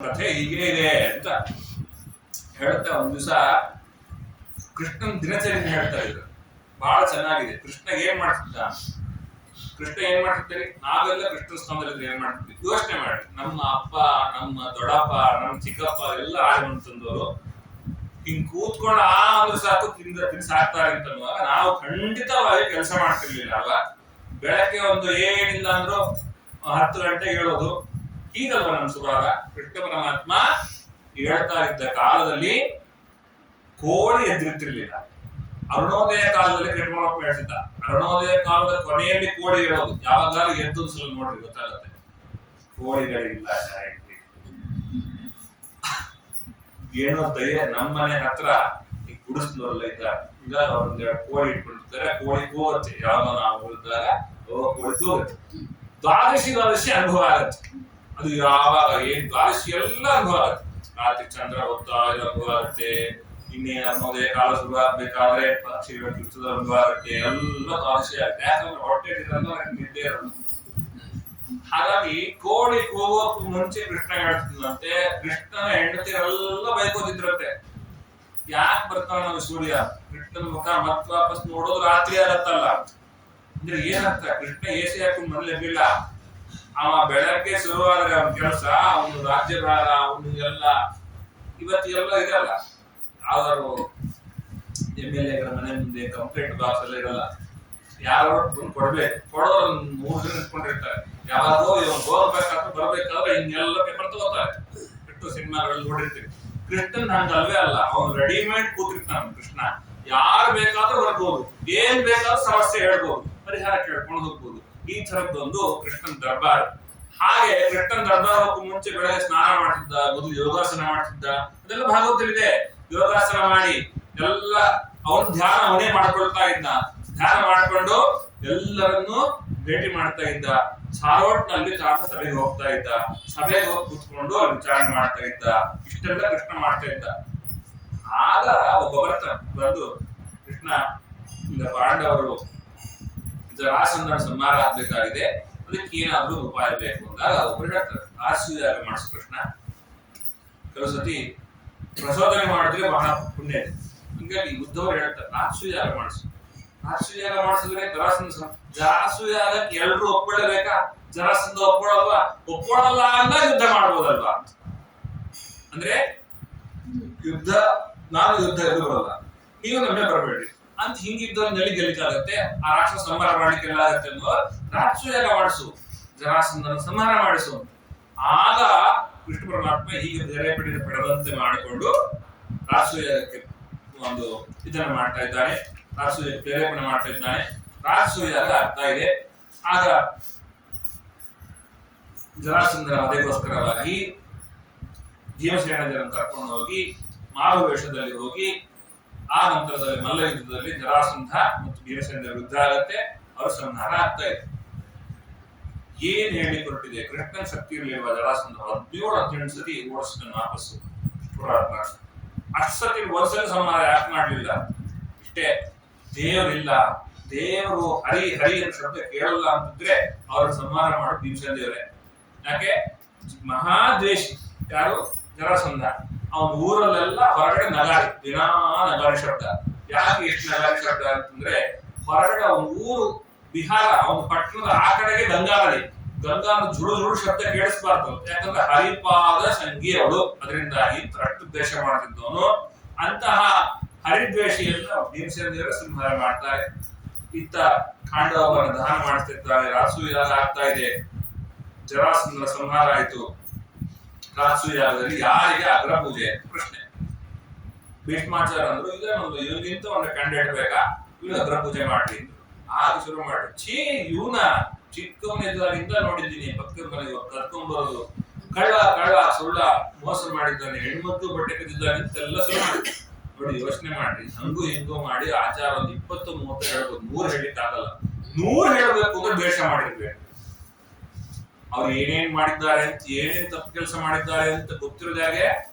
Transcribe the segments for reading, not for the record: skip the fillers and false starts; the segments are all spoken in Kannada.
ಕಥೆ ಹೀಗೆ ಇದೆ ಅಂತ ಹೇಳ್ತಾ ಒಂದ್ ದಿವಸ ಕೃಷ್ಣನ್ ದಿನಚರಿಯನ್ನು ಹೇಳ್ತಾ ಇದ್ರು. ಬಹಳ ಚೆನ್ನಾಗಿದೆ. ಕೃಷ್ಣ ಏನ್ ಮಾಡ್ತಿದ್ದ, ಕೃಷ್ಣ ಏನ್ ಮಾಡ್ತಿದ್ದೀರಿ, ನಾವೆಲ್ಲ ಕೃಷ್ಣ ಸ್ಥಾನದಲ್ಲಿ ಏನ್ ಮಾಡ್ತಿದ್ವಿ ಯೋಚನೆ ಮಾಡಿ. ನಮ್ಮ ಅಪ್ಪ, ನಮ್ಮ ದೊಡ್ಡಪ್ಪ, ನಮ್ಮ ಚಿಕ್ಕಪ್ಪ ಎಲ್ಲ ಆಳ್ಮಂತಂದವರು ಹಿಂಗ್ ಕೂತ್ಕೊಂಡು ಅಂದ್ರೆ ಸಾಕು ತಿನ್ಸಾಕ್ತಾರೆ ಅಂತನ್ನುವಾಗ ನಾವು ಖಂಡಿತವಾಗಿ ಕೆಲಸ ಮಾಡ್ತಿರ್ಲಿಲ್ಲ ಅಲ್ವ. ಬೆಳಗ್ಗೆ ಒಂದು ಏನಿಲ್ಲ ಅಂದ್ರು 10 ಗಂಟೆಗೆ ಹೇಳೋದು, ಹೀಗಲ್ವ ನಮ್ಮ ಸ್ವಭಾವ. ಕೃಷ್ಣ ಪರಮಾತ್ಮ ಹೇಳ್ತಾ ಇದ್ದ ಕಾಲದಲ್ಲಿ ಕೋಳಿ ಎದ್ದಿರ್ತಿರ್ಲಿಲ್ಲ. ಅರುಣೋದಯ ಕಾಲದಲ್ಲಿ ಕೃಷ್ಣಪ್ಪ ಹೇಳ್ತಿದ್ದ. ಅರುಣೋದಯ ಕಾಲದ ಕೊನೆಯಲ್ಲಿ ಕೋಳಿ ಹೇಳೋದು, ಯಾವಾಗಾದ್ರೂ ಎದ್ದು ಸಲ ನೋಡ್ರಿ ಗೊತ್ತಾಗತ್ತೆ. ಕೋಳಿಗಳಿಲ್ಲ, ಏನೋ ದಯ. ನಮ್ಮನೆ ಹತ್ರ ಈ ಗುಡಿಸ್ಲವರೆಲ್ಲ ಇದ್ದಾರೆ, ಈಗ ಒಂದೆರಡು ಕೋಳಿ ಇಟ್ಕೊಂಡಿರ್ತಾರೆ. ಕೋಳಿ ಹೋಗುತ್ತೆ, ಯಾವಾಗ ನಾವು ಉಳಿದಾಗ ಕೋಳಿ ಹೋಗುತ್ತೆ. ದ್ವಾದಶಿ ಅನುಭವ ಆಗತ್ತೆ. ಅದು ಯಾವಾಗ ಏನ್ ದ್ವಾದಶಿ ಎಲ್ಲ ಅನುಭವ ಆಗುತ್ತೆ. ರಾತ್ರಿ ಚಂದ್ರ ಹೊತ್ತ ಅನುಭವ ಆಗುತ್ತೆ. ಇನ್ನೇನು ಅರುಣೋದಯ ಕಾಲ ಶುರು ಆಗ್ಬೇಕಾದ್ರೆ ಪಕ್ಷಿಗಳ ಕಿಚ್ಚದ ಅನುಭವ ಆಗುತ್ತೆ. ಎಲ್ಲ ದ್ವಾದಶಿ ಆಗುತ್ತೆ. ಯಾಕಂದ್ರೆ ಹೊಟ್ಟೆ ನಿದ್ದೆ ಇರೋದು. ಹಾಗಾಗಿ ಕೋಳಿ ಕೂಗೋಕ್ ಮುಂಚೆ ಕೃಷ್ಣ ಹೇಳ್ತಿದ್ದಂತೆ, ಕೃಷ್ಣನ ಹೆಂಡತಿರೆಲ್ಲ ಬೈಕೋತಿದ್ರಂತೆ. ಯಾಕೆ ಬರ್ತಾವ ನಾವು ಸೂರ್ಯ, ಕೃಷ್ಣನ ಮುಖ ಮತ್ ವಾಪಸ್ ನೋಡೋದು ರಾತ್ರಿ ಆಗತ್ತಲ್ಲ. ಅಂದ್ರೆ ಏನಂತ, ಕೃಷ್ಣ ಎಸಿ ಹಾಕೊಂಡು ಮನೇಲಿ ಬಿಲ್ಲ. ಅವ ಬೆಳಗ್ಗೆ ಶುರುವಾದ್ರೆ ಅವನ ಕೆಲಸ, ಅವನು ರಾಜ್ಯಭಾರ, ಅವನು ಎಲ್ಲ ಇವತ್ತೆಲ್ಲ ಇದಲ್ಲ. ಯಾವ್ದಾದ್ರು MLA ಮನೆ ಮುಂದೆ ಕಂಪ್ಲೇಂಟ್ ಬಾಕ್ಸ್ ಎಲ್ಲ ಇರಲ್ಲ. ಯಾರು ಕೊಡ್ಬೇಕು, ಕೊಡೋರು 3 ದಿನ ಇಟ್ಕೊಂಡಿರ್ತಾರೆ. ಯಾವಾಗೋ ಹೋಗ್ಬೇಕಾದ್ರೆ ಬರ್ಬೇಕಾದ್ರೆ ಹಿಂಗೆಲ್ಲ ಪೇಪರ್ ತಗೋತಾರೆ. ಬಿಟ್ಟು ಸಿನಿಮಾಗಳಲ್ಲಿ ನೋಡಿರ್ತೀವಿ. ಕೃಷ್ಣನ್ ಹಂಗಲ್ವೇ ಅಲ್ಲ, ಅವನು ರೆಡಿಮೇಡ್ ಕೂತಿರ್ತಾನ. ಕೃಷ್ಣ ಯಾರು ಬೇಕಾದ್ರೂ ಬರ್ಬೋದು, ಏನ್ ಬೇಕಾದ್ರೂ ಸಮಸ್ಯೆ ಹೇಳ್ಬೋದು, ಪರಿಹಾರ ಕೇಳ್ಕೊಂಡು ಹೋಗ್ಬೋದು. ಈ ತರದ್ದೊಂದು ಕೃಷ್ಣನ್ ದರ್ಬಾರ್. ಹಾಗೆ ಕೃಷ್ಣನ್ ದರ್ಬಾರ್ ಹೋಗಕ್ಕೂ ಮುಂಚೆ ಬೆಳಗ್ಗೆ ಸ್ನಾನ ಮಾಡ್ತಿದ್ದ, ಮೊದಲು ಯೋಗಾಸನ ಮಾಡ್ತಿದ್ದ. ಅದೆಲ್ಲ ಭಾಗವತಲ್ಲಿದೆ. ಯೋಗಾಸನ ಮಾಡಿ ಎಲ್ಲ ಅವನು ಧ್ಯಾನ ಅವನೇ ಮಾಡ್ಕೊಳ್ತಾ ಇದ್ದ. ಧ್ಯಾನ ಮಾಡ್ಕೊಂಡು ಎಲ್ಲರನ್ನು ಭೇಟಿ ಮಾಡ್ತಾ ಇದ್ದ. ಸಾರೋಟ್ನಲ್ಲಿ ತಾನು ಸಭೆಗೆ ಹೋಗ್ತಾ ಇದ್ದ. ಸಭೆಗೆ ಹೋಗಿ ಕೂತ್ಕೊಂಡು ಅಲ್ಲಿ ವಿಚಾರಣೆ ಮಾಡ್ತಾ ಇದ್ದ. ಇಷ್ಟೆಲ್ಲ ಕೃಷ್ಣ ಮಾಡ್ತಾ ಇದ್ದ. ಆಗ ಒಬ್ಬ ಬರ್ತಾನೆ, ಬಂದು ಕೃಷ್ಣ ಈಗ ಪಾಂಡವರು ಜರಾಸಂಧನ ಸಂಹಾರ ಆಗ್ಬೇಕಾಗಿದೆ, ಅದಕ್ಕೆ ಏನಾದ್ರೂ ಉಪಾಯ ಬೇಕು ಅಂದಾಗ ಒಬ್ಬರು ಹೇಳ್ತಾರೆ, ರಾಜಸೂಯಾಗ ಮಾಡಿಸು ಕೃಷ್ಣ. ಕೆಲವು ಸತಿ ಪ್ರಚೋದನೆ ಮಾಡಿದ್ರೆ ಬಹಳ ಪುಣ್ಯ ಇದೆ. ಹಂಗಾಗಿ ಉದ್ದವರು ಹೇಳ್ತಾರೆ, ರಾಜಸೂಯಾಗ ಮಾಡಿಸು. ರಾಜಸೂಯಾಗ ಮಾಡಿಸಿದ್ರೆ ಜರಾಸೂಯಾಗಕ್ಕೆ ಎಲ್ರು ಒಪ್ಕೊಳ್ಳಬೇಕಾ? ಜರಾಸಂಧ ಒಪ್ಕೊಳ್ಳಲ್ವಾ? ಒಪ್ಕೊಳ್ಳಲ್ಲ ಅಂದಾಗ ಯುದ್ಧ ಮಾಡ್ಬೋದಲ್ವಾ? ಅಂದ್ರೆ ಯುದ್ಧ, ನಾನು ಯುದ್ಧ ಎದು ಬರಲ್ಲ, ನೀವು ನಮ್ಮೇ ಬರಬೇಡ್ರಿ ಅಂತ ಹಿಂಗಿದ್ದವ್ರನ್ನೆಲ್ಲಿ ಗೆಲ್ಲಿಕಾಗತ್ತೆ? ಆ ರಾಕ್ಷಸ ಸಂಹಾರ ಮಾಡ್ಲಿಕ್ಕೆ ಎಲ್ಲ ಆಗತ್ತೆ ಅನ್ನೋ ರಾಜಸೂಯಾಗ ಮಾಡಿಸು, ಜರಾಸಂಧನ ಸಂಹಾರ ಮಾಡಿಸು. ಆಗ ಕೃಷ್ಣ ಪರಮಾತ್ಮ ಹೀಗೆ ಬೇರೆ ಪಡೆದಂತೆ ಮಾಡಿಕೊಂಡು ರಾಜಸೂಯಾಗಕ್ಕೆ ಒಂದು ಇದನ್ನ ಮಾಡ್ತಾ ಇದ್ದಾನೆ. ರಾಜಸೂಯ ಪ್ರೇರೇಪಣೆ ಮಾಡ್ತಾ ಇದ್ದಾನೆ. ರಾಜಸೂಯಾಗ ಅರ್ಥ ಇದೆ. ಆಗ ಜರಾಸಂಧನ ವಧೆಗೋಸ್ಕರವಾಗಿ ಭೀಮಸೇನರನ್ನು ಕರ್ಕೊಂಡು ಹೋಗಿ ಮಾರು ವೇಷದಲ್ಲಿ ಹೋಗಿ, ಆ ನಂತರದಲ್ಲಿ ಮಲ್ಲ ಯುದ್ಧದಲ್ಲಿ ಜರಾಸಂಧ ಮತ್ತು ಭೀಮಸೇನರ ಯುದ್ಧ ಆಗತ್ತೆ. ಅವರ ಸಂಹಾರ ಆಗ್ತಾ ಇದೆ. ಏನ್ ಹೇಳಿ ಹೊರಟಿದೆ? ಕೃಷ್ಣನ ಶಕ್ತಿ ಇರಲಿರುವ ಜರಾಸಂಧ 17-18 ಸತಿ ಓಡಿಸ್ತಾನೆ ವಾಪಸ್ಸು. ಅಷ್ಟು ಸತಿ ಒಂದ್ಸಲ ಸಂಹಾರ ಯಾಕೆ ಮಾಡ್ಲಿಲ್ಲ? ಇಷ್ಟೇ, ದೇವರಿಲ್ಲ, ದೇವರು ಹರಿ ಹರಿ ಅಂತ ಶಬ್ದ ಕೇಳಲ್ಲ ಅಂತಿದ್ರೆ ಅವ್ರ ಸಂಹಾರ ಮಾಡೋ ಭೀಮಸೇನ ದೇವರೇ. ಯಾಕೆ? ಮಹಾದ್ವೇಷಿ ಯಾರು? ಜರಾಸಂಧ. ಅವನ ಊರಲ್ಲೆಲ್ಲ ಹೊರಗಡೆ ನಗಾರಿ, ದಿನಾ ನಗಾರಿ ಶಬ್ದ. ಯಾಕೆ ಎಷ್ಟು ನಗಾರಿ ಶಬ್ದ ಅಂತಂದ್ರೆ, ಹೊರಗಡೆ ಅವನ ಊರು ಬಿಹಾರ, ಅವನ ಪಟ್ಟಣದ ಆ ಕಡೆಗೆ ಗಂಗಾ ನದಿ. ಗಂಗಾನ ಜುಳು ಜುಳು ಶಬ್ದ ಕೇಳಿಸ್ಬಾರ್ದು. ಯಾಕಂದ್ರೆ ಹರಿಪಾದ ಸಂಗಿ ಅವಳು, ಅದರಿಂದಾಗಿ ಅಷ್ಟು ದ್ವೇಷ ಮಾಡ್ತಿದ್ದವನು. ಅಂತಹ ಹರಿದ್ವೇಷಿಯನ್ನು ಭೀಮಸೇನ ದೇವರ ಸಂಹಾರ ಮಾಡ್ತಾರೆ. ಇತ್ತ ಖಾಂಡವನ ದಹನ ಮಾಡ್ತಿರ್ತಾರೆ. ರಾಜಸೂಯಾಗ ಆಗ್ತಾ ಇದೆ. ಜರಾಸಂಧನ ಸಂಹಾರ ಆಯ್ತು. ರಾಜಸೂಯಾಗದಲ್ಲಿ ಯಾರಿಗೆ ಅಗ್ರ ಪೂಜೆ ಪ್ರಶ್ನೆ. ಭೀಷ್ಮಾಚಾರ್ಯ ಅಂದ್ರು, ಇದನ್ನೊಂದು ಇವನಿಗಿಂತ ಒಂದು ಕ್ಯಾಂಡಿಡೇಟ್ ಬೇಕಾ, ಇವನು ಅಗ್ರ ಪೂಜೆ ಮಾಡ್ಲಿ. ಆಗ ಶುರು ಮಾಡಿ, ಛೀ ಇವನ ಚಿಕ್ಕವನಿದ್ದಾಗಿಂದ ನೋಡಿದ್ದೀನಿ, ಪಕ್ಕದ ಮನೆಗೆ ಕರ್ಕೊಂಡ್ಬರೋದು, ಕಳ್ಳ ಕಳ್ಳ ಸುಳ್ಳ ಮೋಸ ಮಾಡಿದ್ದಾನೆ, ಹೆಣ್ಮಕ್ಳು ಬಟ್ಟೆ ಕದ್ದಿದ್ದಾನೆ ಅಂತೆಲ್ಲ ಶುರು ಮಾಡಿ. ನೋಡಿ, ಯೋಚನೆ ಮಾಡ್ರಿ, ಹಂಗೂ ಹಿಂಗೂ ಮಾಡಿ ಆಚಾರ ಒಂದು 20-30 ಹೇಳ್ಬೋದು. 100 ಹೇಳಿಕ್ ಆಗಲ್ಲ. 100 ಹೇಳ್ಬೇಕು ಅಂದ್ರೆ ದ್ವೇಷ ಮಾಡಿರ್ಬೇಕು. ಅವ್ರು ಏನೇನ್ ಮಾಡಿದ್ದಾರೆ ಅಂತ, ಏನೇನ್ ತಪ್ಪು ಕೆಲಸ ಮಾಡಿದ್ದಾರೆ ಅಂತ ಗೊತ್ತಿರೋದಾಗೆ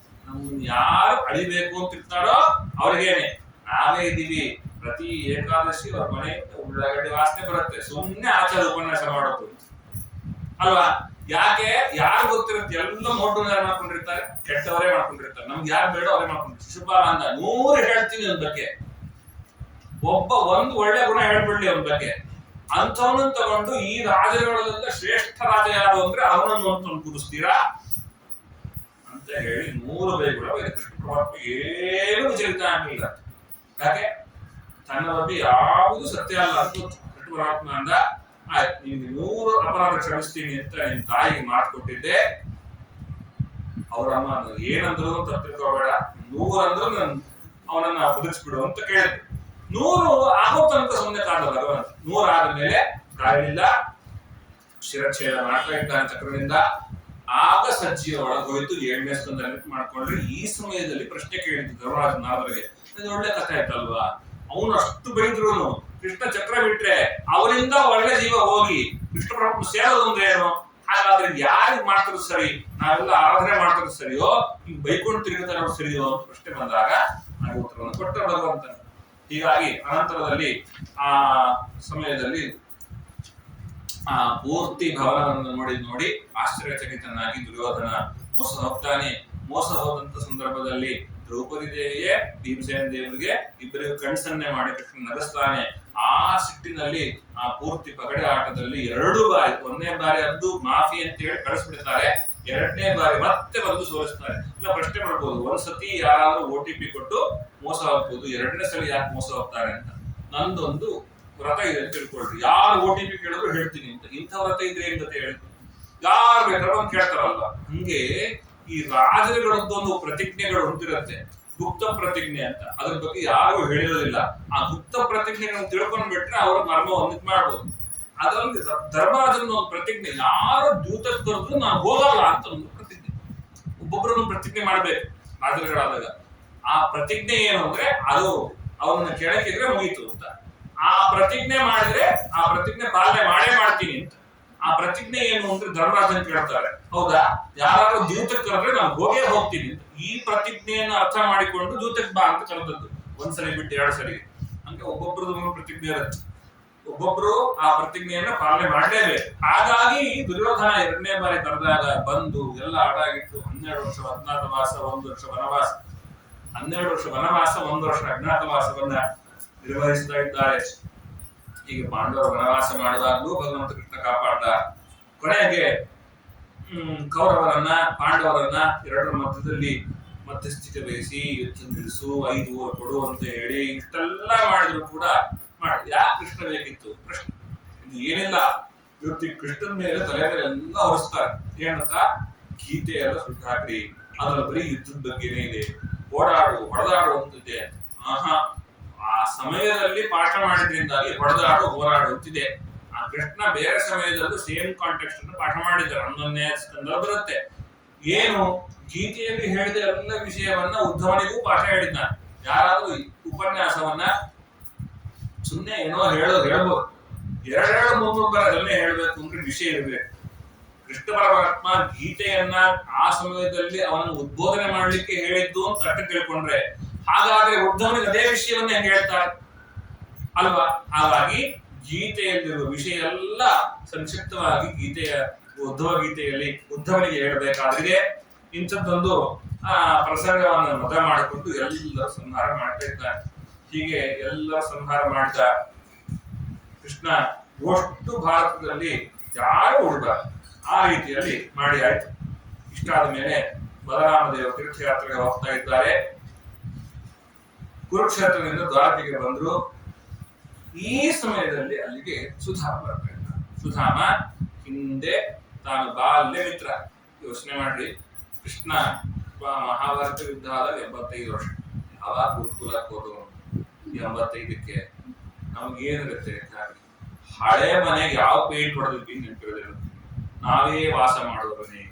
ನಮ್ಮನ್ನ ಯಾರು ಅಳಿಬೇಕು ಅಂತ ಇರ್ತಾರೋ ಅವ್ರಿಗೇನೆ. ನಾವೇ ಇದೀವಿ, ಪ್ರತಿ ಏಕಾದಶಿ ಅವ್ರ ಮನೆ ಉಳ್ಳಾಗಡ್ಡಿ ವಾಸನೆ ಬರುತ್ತೆ. ಸುಮ್ಮನೆ ಆಚಾರ ಉಪನ್ಯಾಸ ಮಾಡೋದು ಅಲ್ವಾ? ಯಾಕೆ ಯಾರು ಗೊತ್ತಿರುತ್ತೆ ಎಲ್ಲ ಮೋಟು ಯಾರು ಮಾಡ್ಕೊಂಡಿರ್ತಾರೆ, ಕೆಟ್ಟವರೇ ಮಾಡ್ಕೊಂಡಿರ್ತಾರೆ. ನಮ್ಗೆ ಯಾರು ಬೇಡ ಅವರೇ ಮಾಡ್ಕೊಂಡಿರ್ತಾರೆ. ಶಿಶುಪಾಲ ಅಂತ 100 ಹೇಳ್ತೀನಿ ಅವನ ಬಗ್ಗೆ, ಒಬ್ಬ ಒಂದು ಒಳ್ಳೆ ಗುಣ ಹೇಳ್ಬಿಡ್ಲಿ ಅವನ ಬಗ್ಗೆ, ಅಂಥವನ್ನ ತಗೊಂಡು ಈ ರಾಜರುಗಳೆಲ್ಲ ಶ್ರೇಷ್ಠ ರಾಜ ಯಾರು ಅಂದ್ರೆ ಅವನನ್ನು ಅಂತ ಕೂರಿಸ್ತೀರಾ ಅಂತ ಹೇಳಿ 100 ಬೈಗುಳ ಕೃಷ್ಣ ಪರಮಾತ್ಮ ಏನು ವಿಚಲಿತ ಆಗಲಿಲ್ಲ. ಯಾಕೆ ತನ್ನ ಬಗ್ಗೆ ಯಾವುದು ಸತ್ಯ ಅಲ್ಲ ಅಂತ ಕೃಷ್ಣ ಪರಮಾತ್ಮ ಅಂದ, ಆಯ್ತು ನಿಮ್ಗೆ 100 ಅಪರಾಧ ಕ್ಷಮಿಸ್ತೀನಿ ಅಂತ ನಿಮ್ ತಾಯಿಗೆ ಮಾತು ಕೊಟ್ಟಿದ್ದೆ, ಅವರಮ್ಮ ಏನಂದ್ರು ತಪ್ಪಿಕೋಬೇಡ, 100 ಅಂದ್ರು ಅವನನ್ನ ಬದುಕಿಸ್ಬಿಡು ಅಂತ ಕೇಳಿದ್ರು. 100 ಆಗೋ ತನಕ ಸುಮ್ಮನೆ ಕಾಣಲ್ಲ ಭಗವಂತ. 100 ಆದ್ಮೇಲೆ ಕಾಯಲಿಲ್ಲ, ಶಿರಚ್ಛೇದ ಮಾಡ್ತಾ ಇದ್ದಾನೆ ಚಕ್ರದಿಂದ. ಆಗ ಸಜ್ಜಿಯ ಒಳಗೋಯ್ತು 7ನೇ ಸ್ಕಂದ ಮಾಡ್ಕೊಂಡ್ರೆ. ಈ ಸಮಯದಲ್ಲಿ ಪ್ರಶ್ನೆ ಕೇಳಿದ್ದು ಧರ್ಮರಾಜ ನಾರದರಿಗೆ, ಅದು ಒಳ್ಳೆ ಕಥೆ ಆಯ್ತಲ್ವಾ, ಅವನು ಅಷ್ಟು ಬೈದ್ರು ಕೃಷ್ಣ ಚಕ್ರ ಬಿಟ್ರೆ ಅವರಿಂದ ಒಳ್ಳೆ ಜೀವ ಹೋಗಿ ಕೃಷ್ಣ ಪರಮಾತ್ಮ ಸೇರೋದು ಅಂದ್ರೆ ಏನು, ಹಾಗಾದ್ರೆ ಯಾರಿಗೆ ಮಾಡ್ತಾರೆ ಸರಿ, ನಾವೆಲ್ಲ ಆರಾಧನೆ ಮಾಡ್ತಾರೆ ಸರಿಯೋ, ಈಗ ಬೈಕೊಂಡು ತಿರುಗುತ್ತಾರೆ ಅವ್ರು ಸರಿಯೋ ಅಂತ ಪ್ರಶ್ನೆ ಬಂದಾಗ ಆ ಉತ್ತರವನ್ನು ಕೊಟ್ಟ ಭಗವಂತ. ಹೀಗಾಗಿ ಅನಂತರದಲ್ಲಿ ಆ ಸಮಯದಲ್ಲಿ ಆ ಪೂರ್ತಿ ಭವನವನ್ನು ನೋಡಿ ಆಶ್ಚರ್ಯಚಕಿತನಾಗಿ ದುರ್ಯೋಧನ ಮೋಸ ಹೋಗ್ತಾನೆ. ಮೋಸ ಹೋದಂತ ಸಂದರ್ಭದಲ್ಲಿ ದ್ರೌಪದಿ ದೇವಿಗೆ ಭೀಮಸೇನ ದೇವರಿಗೆ ಇಬ್ಬರಿಗೂ ಕಣ್ಸನ್ನೆ ಮಾಡಿ ಕೃಷ್ಣ ನಗಿಸ್ತಾನೆ. ಆ ಸಿಟ್ಟಿನಲ್ಲಿ ಆ ಪೂರ್ತಿ ಪಗಡೆ ಆಟದಲ್ಲಿ 2 ಬಾರಿ, 1ನೇ ಬಾರಿ ಅದು ಮಾಫಿ ಅಂತ ಹೇಳಿ ಕಳಿಸ್ಬಿಡ್ತಾರೆ, 2ನೇ ಬಾರಿ ಮತ್ತೆ ಬಂದು ಸೋಲಿಸ್ತಾರೆ. ಇಲ್ಲ ಪ್ರಶ್ನೆ ಮಾಡ್ಬೋದು, ಒಂದ್ಸತಿ ಯಾರಾದ್ರೂ OTP ಕೊಟ್ಟು ಮೋಸ ಹೋಗ್ಬೋದು, 2ನೇ ಸಲ ಯಾಕೆ ಮೋಸ ಹೋಗ್ತಾರೆ ಅಂತ. ನಂದೊಂದು ವ್ರತ ಇದೆ ಅಂತ ತಿಳ್ಕೊಳ್ರಿ, ಯಾರು OTP ಕೇಳಿದ್ರು ಹೇಳ್ತೀನಿ ಅಂತ. ಇಂಥ ವ್ರತ ಇದ್ರೆ ಏನ್ ಜೊತೆ ಹೇಳಿ, ಯಾರು ಬೇಕಾದ್ರೂ ಒಂದು ಕೇಳ್ತಾರಲ್ಲ, ಹಂಗೆ ಈ ರಾಜರುಗಳದ್ದೊಂದು ಪ್ರತಿಜ್ಞೆಗಳು ಹೊಂದಿರುತ್ತೆ, ಗುಪ್ತ ಪ್ರತಿಜ್ಞೆ ಅಂತ. ಅದ್ರ ಬಗ್ಗೆ ಯಾರು ಹೇಳಿರೋದಿಲ್ಲ. ಆ ಗುಪ್ತ ಪ್ರತಿಜ್ಞೆಗಳನ್ನು ತಿಳ್ಕೊಂಡ್ ಬಿಟ್ರೆ ಅವ್ರ ಮರ್ಮ ಒಂದಿದ್ ಮಾಡ್ಬೋದು. ಅದರಲ್ಲಿ ಧರ್ಮರಾಜನ ಒಂದು ಪ್ರತಿಜ್ಞೆ, ಯಾರು ದ್ಯೂತಕ್ಕೆ ಕರೆದ್ರು ನಾನು ಹೋಗಲ್ಲ ಅಂತ ಒಂದು ಪ್ರತಿಜ್ಞೆ. ಒಬ್ಬೊಬ್ಬರನ್ನು ಪ್ರತಿಜ್ಞೆ ಮಾಡ್ಬೇಕು ರಾಜರುಗಳಾದಾಗ. ಆ ಪ್ರತಿಜ್ಞೆ ಏನು ಅಂದ್ರೆ ಅದು ಅವನನ್ನ ಕೆಳಕಿದ್ರೆ ಮುಗೀತು ಅಂತ. ಆ ಪ್ರತಿಜ್ಞೆ ಮಾಡಿದ್ರೆ ಆ ಪ್ರತಿಜ್ಞೆ ಪಾಲನೆ ಮಾಡೇ ಮಾಡ್ತೀನಿ ಅಂತ. ಆ ಪ್ರತಿಜ್ಞೆ ಏನು ಅಂದ್ರೆ ಧರ್ಮರಾಜನ್ ಕೇಳ್ತಾರೆ, ಹೌದಾ ಯಾರು ದ್ಯೂತಕ್ಕೆ ಕರೆದ್ರೆ ನಾನು ಹೋಗೇ ಹೋಗ್ತೀನಿ ಅಂತ. ಈ ಪ್ರತಿಜ್ಞೆಯನ್ನು ಅರ್ಥ ಮಾಡಿಕೊಂಡು ದ್ಯೂತಕ್ಕೆ ಬಾ ಅಂತ ಕರೆದದ್ದು, ಒಂದ್ಸರಿ ಬಿಟ್ಟು 2 ಸರಿ. ಹಂಗೆ ಒಬ್ಬೊಬ್ರದ್ದು ಪ್ರತಿಜ್ಞೆ ಇರುತ್ತೆ, ಒಬ್ಬೊಬ್ರು ಆ ಪ್ರತಿಜ್ಞೆಯನ್ನ ಪಾಲನೆ ಮಾಡಲೇಬೇಕು. ಹಾಗಾಗಿ ದುರ್ಯೋಧನ 2ನೇ ಬಾರಿ ಕರೆದಾಗ ಬಂದು ಎಲ್ಲ ಅಡಾಗಿಟ್ಟು 12 ವರ್ಷ ಅಜ್ಞಾತವಾಸ, 1 ವರ್ಷ ವನವಾಸ, 12 ವರ್ಷ ವನವಾಸ, 1 ವರ್ಷ ಅಜ್ಞಾತವಾಸವನ್ನ ನಿರ್ವಹಿಸ್ತಾ ಇದ್ದಾರೆ. ಹೀಗೆ ಪಾಂಡವರು ವನವಾಸ ಮಾಡುವಾಗಲೂ ಭಗವಂತ ಕೃಷ್ಣ ಕಾಪಾಡ್ದ. ಕೊನೆಗೆ ಕೌರವರನ್ನ ಪಾಂಡವರನ್ನ 2ರ ಮಧ್ಯದಲ್ಲಿ ಮಧ್ಯಸ್ಥಿಕೆ ವಹಿಸಿ ಯುದ್ಧ ನಿಲ್ಲಿಸು, 5 ಊರು ಕೊಡು ಅಂತ ಹೇಳಿ ಇಷ್ಟೆಲ್ಲ ಮಾಡಿದ್ರು ಕೂಡ ಯಾಕೆ ಕೃಷ್ಣ ಬೇಕಿತ್ತು ಪ್ರಶ್ನೆ. ಇದು ಏನಿಲ್ಲ, ಇವತ್ತು ಕೃಷ್ಣನ ಮೇಲೆ ತಲೆ ಮೇಲೆ ಎಲ್ಲ ಹೊರಿಸ್ತಾರೆ. ಏನಂತ ಗೀತೆ ಎಲ್ಲ ಸುಟ್ಟು ಹಾಕ್ರಿ, ಅದ್ರ ಬರೀ ಯುದ್ಧದ ಬಗ್ಗೆನೇ ಇದೆ, ಓಡಾಡು ಹೊಡೆದಾಡು ಅಂತಿದೆ. ಆ ಸಮಯದಲ್ಲಿ ಪಾಠ ಮಾಡಿದ್ರಿಂದಾಗಿ ಹೊಡೆದಾಡು ಹೋರಾಡು ಅಂತಿದೆ. ಆ ಕೃಷ್ಣ ಬೇರೆ ಸಮಯದಲ್ಲೂ ಸೇಮ್ ಕಾಂಟೆಕ್ಸ್ಟ್ ಅನ್ನು ಪಾಠ ಮಾಡಿದ್ದಾರೆ. 11ನೇ ಸ್ಕಂದ ಬರುತ್ತೆ. ಏನು ಗೀತೆಯಲ್ಲಿ ಹೇಳಿದ ಎಲ್ಲ ವಿಷಯವನ್ನ ಉದ್ಧವನಿಗೂ ಪಾಠ ಹೇಳಿದ್ದಾನೆ. ಯಾರಾದ್ರೂ ಉಪನ್ಯಾಸವನ್ನ ಸುಮ್ಮನೆ ಏನೋ ಹೇಳ್ಬೋದು, 2-3 ಅದನ್ನೇ ಹೇಳ್ಬೇಕು ಅಂದ್ರೆ ವಿಷಯ ಇರಬೇಕು. ಕೃಷ್ಣ ಪರಮಾತ್ಮ ಗೀತೆಯನ್ನ ಆ ಸಮಯದಲ್ಲಿ ಅವನನ್ನು ಉದ್ಬೋಧನೆ ಮಾಡ್ಲಿಕ್ಕೆ ಹೇಳಿದ್ದು ಅಂತ ಅರ್ಥ ತಿಳ್ಕೊಂಡ್ರೆ, ಹಾಗಾದ್ರೆ ಉದ್ಧವನಿಗೆ ಅದೇ ವಿಷಯವನ್ನ ಹೆಂಗೆ ಹೇಳ್ತಾರೆ ಅಲ್ವಾ? ಹಾಗಾಗಿ ಗೀತೆಯಲ್ಲಿರುವ ವಿಷಯ ಎಲ್ಲ ಸಂಕ್ಷಿಪ್ತವಾಗಿ ಗೀತೆಯ ಉದ್ಧವ ಗೀತೆಯಲ್ಲಿ ಉದ್ಧವನಿಗೆ ಹೇಳಬೇಕಾದ್ರೆ ಇಂಥದ್ದೊಂದು ಪ್ರಸಂಗವನ್ನು ಮತ ಮಾಡಿಕೊಂಡು ಎಲ್ಲರೂ ಸಂಹಾರ ಮಾಡ್ತಾ ಇದ್ದಾನೆ. ಹೀಗೆ ಎಲ್ಲ ಸಂಹಾರ ಮಾಡಿದ ಕೃಷ್ಣ ಒಟ್ಟು ಭಾರತದಲ್ಲಿ ಯಾರು ಉಳಿಬಾರ್ದು ಆ ರೀತಿಯಲ್ಲಿ ಮಾಡಿ ಆಯ್ತು. ಇಷ್ಟಾದ ಮೇಲೆ ಬಲರಾಮದೇವ ತೀರ್ಥಯಾತ್ರೆಗೆ ಹೋಗ್ತಾ ಇದ್ದಾರೆ. ಕುರುಕ್ಷೇತ್ರದಿಂದ ದ್ವಾರಕೆಗೆ ಬಂದ್ರು. ಈ ಸಮಯದಲ್ಲಿ ಅಲ್ಲಿಗೆ ಸುಧಾಮ ಬರ್ತಾ ಇದ್ದಾರೆ. ಸುಧಾಮ ಹಿಂದೆ ತಾನು ಬಾಲ್ಯ ಮಿತ್ರ. ಯೋಚನೆ ಮಾಡ್ರಿ, ಕೃಷ್ಣ ಮಹಾಭಾರತ ಯುದ್ಧ ಆದಾಗ 85 ವರ್ಷ. ಯಾವಾಗ ಗುರುಕುಲಕ್ಕೆ ಹೋದವನು 85ಕ್ಕೆ ನಮ್ಗೇನಿರುತ್ತೆ? ಹಳೆ ಮನೆಗೆ ಯಾವ ಪೇಂಟ್ ಹೊಡೆದಿದ್ವಿ ನೆನಪಿರೋದಿಲ್ಲ. ನಾವೇ ವಾಸ ಮಾಡೋದನ್ನೇ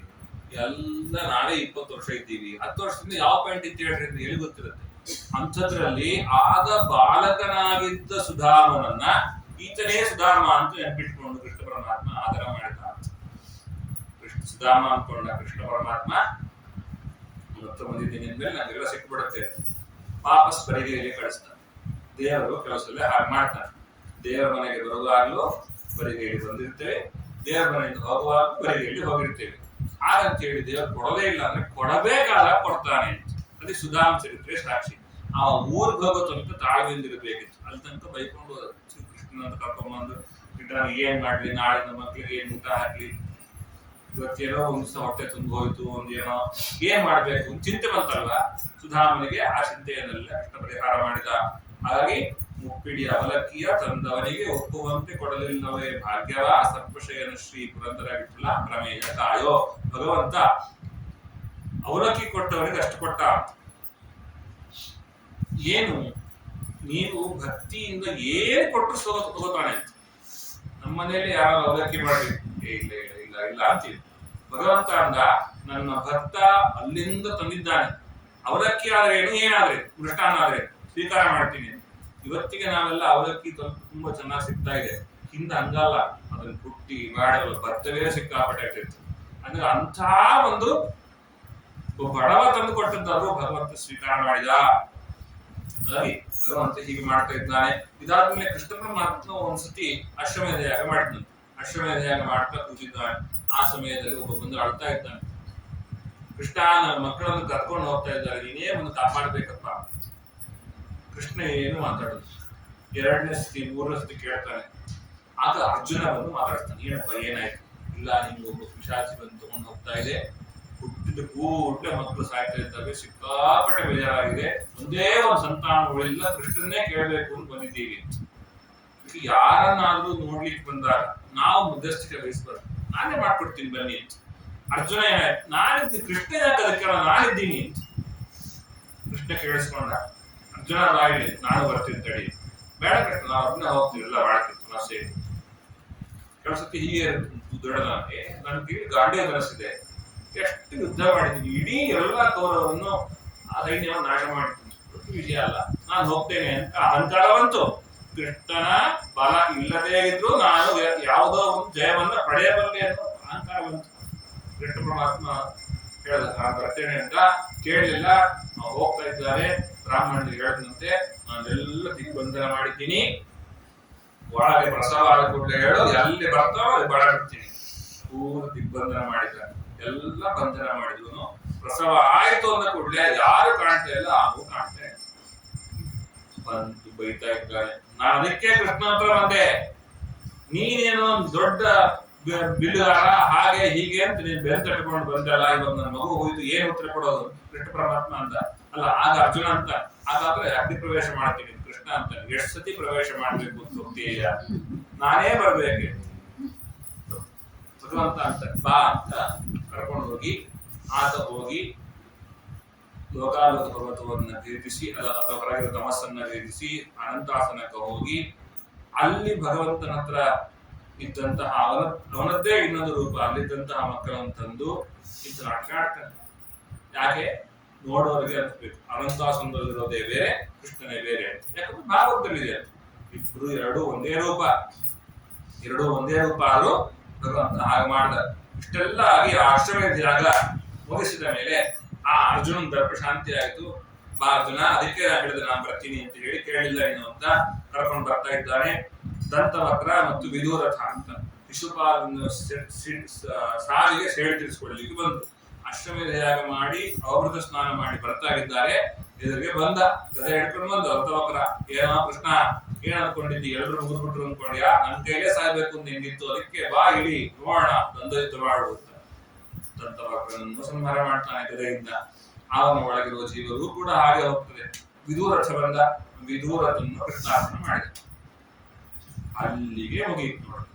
ಎಲ್ಲ ನಾವೇ 20 ವರ್ಷ ಇದ್ದೀವಿ. 10 ವರ್ಷದಿಂದ ಯಾವ ಪೇಂಟ್ ಇತ್ತು ಹೇಳ್ರಿ, ಎಲ್ಲಿ ಗೊತ್ತಿರುತ್ತೆ? ಅಂಥದ್ರಲ್ಲಿ ಆಗ ಬಾಲಕನಾಗಿದ್ದ ಸುಧಾಮನನ್ನ ಈತನೇ ಸುಧಾಮ ಅಂತ ನೆನಪಿಟ್ಕೊಂಡು ಕೃಷ್ಣ ಪರಮಾತ್ಮ ಆದರ ಮಾಡಿದ. ಸುಧಾಮ ಅನ್ಕೊಂಡ ಕೃಷ್ಣ ಪರಮಾತ್ಮ ಬಂದಿದ್ದೀನಿ ಅಂದ್ಮೇಲೆ ನನಗೆಲ್ಲ ಸಿಕ್ಬಿಡುತ್ತೆ, ವಾಪಸ್ ಬರಿಗೆಯಲ್ಲಿ ಕಳಿಸ್ತಾನೆ. ದೇವರು ಕೆಲವು ಸಲ ಹಾಗೆ ಮಾಡ್ತಾನೆ. ದೇವರ ಮನೆಗೆ ಬರುವಾಗಲೂ ಬರಿಗೆಯಲ್ಲಿ ಬಂದಿರ್ತೇವೆ, ದೇವರ ಮನೆಯಿಂದ ಹೋಗುವಾಗ ಬರಿಗೆಯಲ್ಲಿ ಹೋಗಿರ್ತೇವೆ. ಹಾಗಂತ ಹೇಳಿ ದೇವರು ಕೊಡೋದೇ ಇಲ್ಲ ಅಂದ್ರೆ ಕೊಡಬೇಕಾದ ಕೊಡ್ತಾನೆ. ಅದೇ ಸುಧಾಮ ಚರಿತ್ರೆ ಸಾಕ್ಷಿ. ಆ ಊರಿಗೆ ಹೋಗೋ ತನಕ ತಾಳ್ಮೆಯಿಂದಿರಬೇಕಿತ್ತು. ಅಲ್ಲಿ ತನಕ ಬೈಕೊಂಡು ಶ್ರೀಕೃಷ್ಣನಂತ ಕರ್ಕೊಂಡ್ಬಂದು ಏನ್ ಮಾಡ್ಲಿ, ನಾಳೆ ನಮ್ಮ ಮಕ್ಳಿಗೆ ಏನ್ ಊಟ ಹಾಕ್ಲಿ, ಇವತ್ತೇನೋ ಒಂದ್ ದಿವಸ ಹೊಟ್ಟೆ ತುಂಬ ಹೋಯ್ತು, ಒಂದೇನೋ ಏನ್ ಮಾಡ್ಬೇಕು ಚಿಂತೆ ಬಂತಲ್ವಾ. ಸುಧಾಮನಿಗೆ ಆ ಚಿಂತೆಯನ್ನೆಲ್ಲ ಕೃಷ್ಣ ಪರಿಹಾರ ಮಾಡಿದ. ಹಾಗಾಗಿ ಮುಪ್ಪಿಡಿ ಅವಲಕ್ಕಿಯ ತಂದವನಿಗೆ ಒಪ್ಪುವಂತೆ ಕೊಡಲಿಲ್ಲವೇ ಭಾಗ್ಯವ ಸರ್ಪಶಯನ ಶ್ರೀ ಪುರಂದರ ವಿಠಲ ಪ್ರಮೇಯ ತಾಯೋ. ಭಗವಂತ ಅವಲಕ್ಕಿ ಕೊಟ್ಟವನಿಗೆ ಅಷ್ಟು ಕೊಟ್ಟ. ಏನು ನೀವು ಭಕ್ತಿಯಿಂದ ಏನು ಕೊಟ್ಟರು ತಗೋತಾನೆ. ನಮ್ಮ ಮನೇಲಿ ಯಾರು ಅವಲಕ್ಕಿ ಮಾಡಿ ಇಲ್ಲ ಇಲ್ಲ ಇಲ್ಲ ಇಲ್ಲ ಅಂತೀವಿ. ಭಗವಂತ ಅಂದ ನನ್ನ ಭಕ್ತ ಅಲ್ಲಿಂದ ತಂದಿದ್ದಾನೆ, ಅವಲಕ್ಕಿ ಆದ್ರೆ ಏನು, ಏನಾದ್ರೆ ಮೃಷ್ಟಾನ್ನ ಆದ್ರೆ ಸ್ವೀಕಾರ ಮಾಡ್ತೀನಿ. ಇವತ್ತಿಗೆ ನಾವೆಲ್ಲ ಅವಲಕ್ಕಿ ತುಂಬಾ ಚೆನ್ನಾಗಿ ಸಿಗ್ತಾ ಇದೆ. ಹಿಂದೆ ಹಂಗಲ್ಲ, ಅದನ್ನ ಕುಟ್ಟಿ ಮಾಡಲು ಭತ್ತವೇ ಸಿಕ್ಕಾಪಟ್ಟೆ ಆಗ್ತಿತ್ತು. ಅಂದ್ರೆ ಅಂಥ ಒಂದು ಬಡವ ತಂದು ಕೊಟ್ಟದ್ದಾದ್ರೂ ಭಗವಂತ ಸ್ವೀಕಾರ ಮಾಡಿದ. ಹಾಗಾಗಿ ಭಗವಂತ ಹೀಗೆ ಮಾಡ್ತಾ ಇದ್ದಾನೆ. ಇದಾದ್ಮೇಲೆ ಕೃಷ್ಣ ಪರಮಾತ್ಮ ಒಂದ್ಸತಿ ಅಶ್ವಮೇಧ ಯಾಗ ಮಾಡಿದ್ನಂತೆ. ಅಶ್ವಮೇಧ ಯಾಗ ಮಾಡ್ತಾ ಕೂತಿದ್ದಾನೆ. ಆ ಸಮಯದಲ್ಲಿ ಒಬ್ಬ ಬಂದು ಅಳ್ತಾ ಇದ್ದಾನೆ. ಕೃಷ್ಣ ನನ್ನ ಮಕ್ಕಳನ್ನು ಕರ್ಕೊಂಡು ಹೋಗ್ತಾ ಇದ್ದಾರೆ, ನೀನೇ ಒಂದು ಕಾಪಾಡ್ಬೇಕಪ್ಪ. ಕೃಷ್ಣ ಏನು ಮಾತಾಡುದು. ಎರಡನೇ ಸತಿ ಮೂರನೇ ಸತಿ ಕೇಳ್ತಾನೆ. ಆಗ ಅರ್ಜುನ ಬಂದು ಮಾತಾಡ್ತಾನೆ, ಏನಪ್ಪ ಏನಾಯ್ತು? ಇಲ್ಲ, ನಿಮ್ಗೆ ಒಬ್ಬ ಪಿಶಾಚಿ ಬಂದು ತಗೊಂಡು ಹೋಗ್ತಾ ಇದೆ, ಹುಟ್ಟಿದ ಕೂಡಲೇ ಮಕ್ಕಳು ಸಾಯ್ತಾ ಇದ್ದಾವೆ, ಸಿಕ್ಕಾಪಟ್ಟೆ ಬೇಜಾರಾಗಿದೆ, ಒಂದೇ ಒಂದು ಸಂತಾನಗಳಿಲ್ಲ, ಕೃಷ್ಣನ್ನೇ ಕೇಳಬೇಕು ಅಂತ ಬಂದಿದ್ದೀವಿ. ಯಾರನ್ನಾದ್ರೂ ನೋಡ್ಲಿಕ್ಕೆ ಬಂದಾಗ ನಾವು ಮಧ್ಯಸ್ಥಿಕೆ ವಹಿಸ್ಬಾರ್ದು, ನಾನೇ ಮಾಡ್ಕೊಡ್ತೀನಿ ಬನ್ನಿ ಅಂತ. ಅರ್ಜುನ ಏನಾಯ್ತು, ನಾನಿದ್ದೀನಿ, ಕೃಷ್ಣ ಯಾಕೆ ಅದಕ್ಕೆ ನಾನಿದ್ದೀನಿ ಅಂತ. ಕೃಷ್ಣ ಕೇಳಿಸ್ಕೊಂಡ. ಅರ್ಜುನ ರಾಯಿಲಿ ನಾನು ಬರ್ತೀನಿ ತಡಿ. ಬೇಡ ಕೃಷ್ಣ, ನಾವು ಅದನ್ನೇ ಹೋಗ್ತೀವಿ, ಎಲ್ಲ ಮಾಡ್ತೀವಿ ಸಮಸ್ಯೆ. ಕೆಲಸಕ್ಕೆ ಹೀಗೆ ದೊಡ್ಡದಾಗಿ ನನಗೆ ಗಾಂಡಿ ಅನಿಸಿದೆ. ಎಷ್ಟು ಯುದ್ಧ ಮಾಡಿದ್ದೀನಿ, ಇಡೀ ಎಲ್ಲ ಕೌರವರನ್ನು ಆ ಸೈನ್ಯವನ್ನು ನಾಶ ಮಾಡಿದ್ದೀನಿ, ವಿಷಯ ಅಲ್ಲ, ನಾನು ಹೋಗ್ತೇನೆ ಅಂತ ಅಹಂಕಾರವಂತು. ಕೃಷ್ಣನ ಬಲ ಇಲ್ಲದೇ ಇದ್ರು ನಾನು ಯಾವುದೋ ಒಂದು ಜಯವನ್ನ ಪಡೆಯಬಲ್ಲೆ ಅನ್ನೋ ಅಹಂಕಾರವಂತು. ಕೃಷ್ಣ ಪರಮಾತ್ಮ ಹೇಳಿದ ನಾನು ಬರ್ತೇನೆ ಅಂತ. ಕೇಳಲಿಲ್ಲ, ಹೋಗ್ತಾ ಇದ್ದಾರೆ. ಬ್ರಾಹ್ಮಣರಿಗೆ ಹೇಳಿದಂತೆ ನಾನೆಲ್ಲ ದಿಗ್ಬಂಧನ ಮಾಡಿದ್ದೀನಿ, ಒಳಗೆ ಪ್ರಸವ ಆದ ಕೂಡಲೇ ಹೇಳು, ಎಲ್ಲಿ ಬರ್ತಾರೋ ಅಲ್ಲಿ ಬಡಬಿಡ್ತೀನಿ. ಪೂರ ದಿಗ್ಬಂಧನ ಮಾಡಿದ್ದಾರೆ, ಎಲ್ಲ ಬಂಧನ ಮಾಡಿದ್ನು. ಪ್ರಸವ ಆಯ್ತು ಅಂದ ಕೂಡಲೇ ಯಾರು ಕಾಣ್ತಾ ಇಲ್ಲ, ಹಾಗೂ ಕಾಣ್ತಾ ಇಲ್ಲ. ಬಂದು ಬೈತಾ ಇದ್ದಾರೆ. ನಾನು ಅದಕ್ಕೆ ಕೃಷ್ಣ ಹತ್ರ ಬಂದೆ, ನೀನೇನೋ ದೊಡ್ಡ ಬಿಲ್ಲುಗಾರ ಹಾಗೆ ಹೀಗೆ ಅಂತ ನೀನ್ ಬೆನ್ ತಟ್ಕೊಂಡು ಬಂದಲ್ಲ, ಇವಾಗ ನನ್ನ ಮಗು ಹೋಯ್ತು, ಏನ್ ಉತ್ತರ ಕೊಡೋದು? ಕೃಷ್ಣ ಪರಮಾತ್ಮ ಅಂತ ಅಲ್ಲ. ಆಗ ಅರ್ಜುನ ಅಂತ, ಹಾಗಾದ್ರೆ ಅಗ್ನಿ ಪ್ರವೇಶ ಮಾಡ್ತೀನಿ. ಕೃಷ್ಣ ಅಂತ ಎಷ್ಟು ಸತಿ ಪ್ರವೇಶ ಮಾಡ್ಬೇಕು ಅಂತ ಹೋಗ್ತೀಯ, ನಾನೇ ಬರ್ಬೇಕು. ಭಗವಂತ ಅಂತ ಬಾ ಅಂತ ಕರ್ಕೊಂಡು ಹೋಗಿ, ಆತ ಹೋಗಿ ಲೋಕಾಲೋಕ ಪರ್ವತವನ್ನ ಭೇದಿಸಿ, ಅಥವಾ ಹೊರಗಿನ ತಮಸ್ಸನ್ನ ಭೇದಿಸಿ ಅನಂತಾಸನಕ್ಕೆ ಹೋಗಿ, ಅಲ್ಲಿ ಭಗವಂತನ ಹತ್ರ ಇದ್ದಂತಹ ಅವನದ್ದೇ ಇನ್ನೊಂದು ರೂಪ, ಅಲ್ಲಿದ್ದಂತಹ ಮಕ್ಕಳನ್ನು ತಂದು ಇದನ್ನ ಅಟ್ಟಾಡ್ತಾನೆ. ಯಾಕೆ ನೋಡೋರಿಗೆ ಅನ್ಸ್ಬೇಕು, ಅನಂತಾಸನದಲ್ಲಿರೋದೇ ಬೇರೆ, ಕೃಷ್ಣನೇ ಬೇರೆ ಅಂತ. ಯಾಕಂದ್ರೆ ಭಾಗವತದಲ್ಲಿದೆ ಇಬ್ರು ಎರಡೂ ಒಂದೇ ರೂಪ, ಎರಡೂ ಒಂದೇ ರೂಪ ಆದ್ರೂ ಭಗವಂತ ಹಾಗೆ ಮಾಡ್ದ. ಇಷ್ಟೆಲ್ಲ ಆಗಿ ಆ ಅಶ್ವಮೇಧ ಯಾಗ ಮುಗಿಸಿದ ಮೇಲೆ ಆ ಅರ್ಜುನನ್ ದರ್ಪ ಶಾಂತಿ ಆಯ್ತು. ಬಾ ಅರ್ಜುನ, ಅದಕ್ಕೆ ಹೇಳಿದೆ ನಾನು ಬರ್ತೀನಿ ಅಂತ ಹೇಳಿ, ಕೇಳಿಲ್ಲ ಏನು ಅಂತ ಕರ್ಕೊಂಡು ಬರ್ತಾ ಇದ್ದಾನೆ. ದಂತವಕ್ರ ಮತ್ತು ವಿದೂರಥ ಅಂತ ಶಿಶುಪಾಲನ ಸಾವಿಗೆ ಸೇಳಿ ತಿಳಿಸ್ಕೊಡ್ಲಿಕ್ಕೆ ಬಂದು ಅಶ್ವಮೇಧ ಯಾಗ ಮಾಡಿ ಅವೃತ ಸ್ನಾನ ಮಾಡಿ ಬರ್ತಾ ಇದ್ದಾರೆ. ಎದುರಿಗೆ ಬಂದ, ಗದೆ ಹಿಡ್ಕೊಂಡು ಬಂದು ದಂತವಕ್ರ, ಏನೋ ಕೃಷ್ಣ ಏನ್ ಅನ್ಕೊಂಡಿದ್ದಿ, ಎಲ್ಲರೂ ಮುಗಿದ್ಬಿಟ್ರು ಅನ್ಕೊಂಡ್ಯಾ, ನನ್ ಕೈಲೇ ಸಾಯ್ಬೇಕು ಅಂತ ಹೆಂಗಿತ್ತು, ಅದಕ್ಕೆ ಬಾ ಇಡಿ ನೋಡೋಣ ದಂದಯುದ್ಧ ಮಾಡು ಅಂತ ದಂತವಕ್ರನನ್ನು ಸಂಹಾರ ಮಾಡ್ತಾನೆ ಗದೆಯಿಂದ. ಅವನ ಒಳಗಿರುವ ಜೀವರು ಕೂಡ ಹಾಗೆ ಹೋಗ್ತದೆ. ವಿದೂರಥ ಬಂದ, ವಿದೂರಥನ್ನು ಕೃಷ್ಣಾರ್ಪಣೆ ಮಾಡಿದ. ಅಲ್ಲಿಗೆ ಮುಗಿಯಿತು ನೋಡಿ.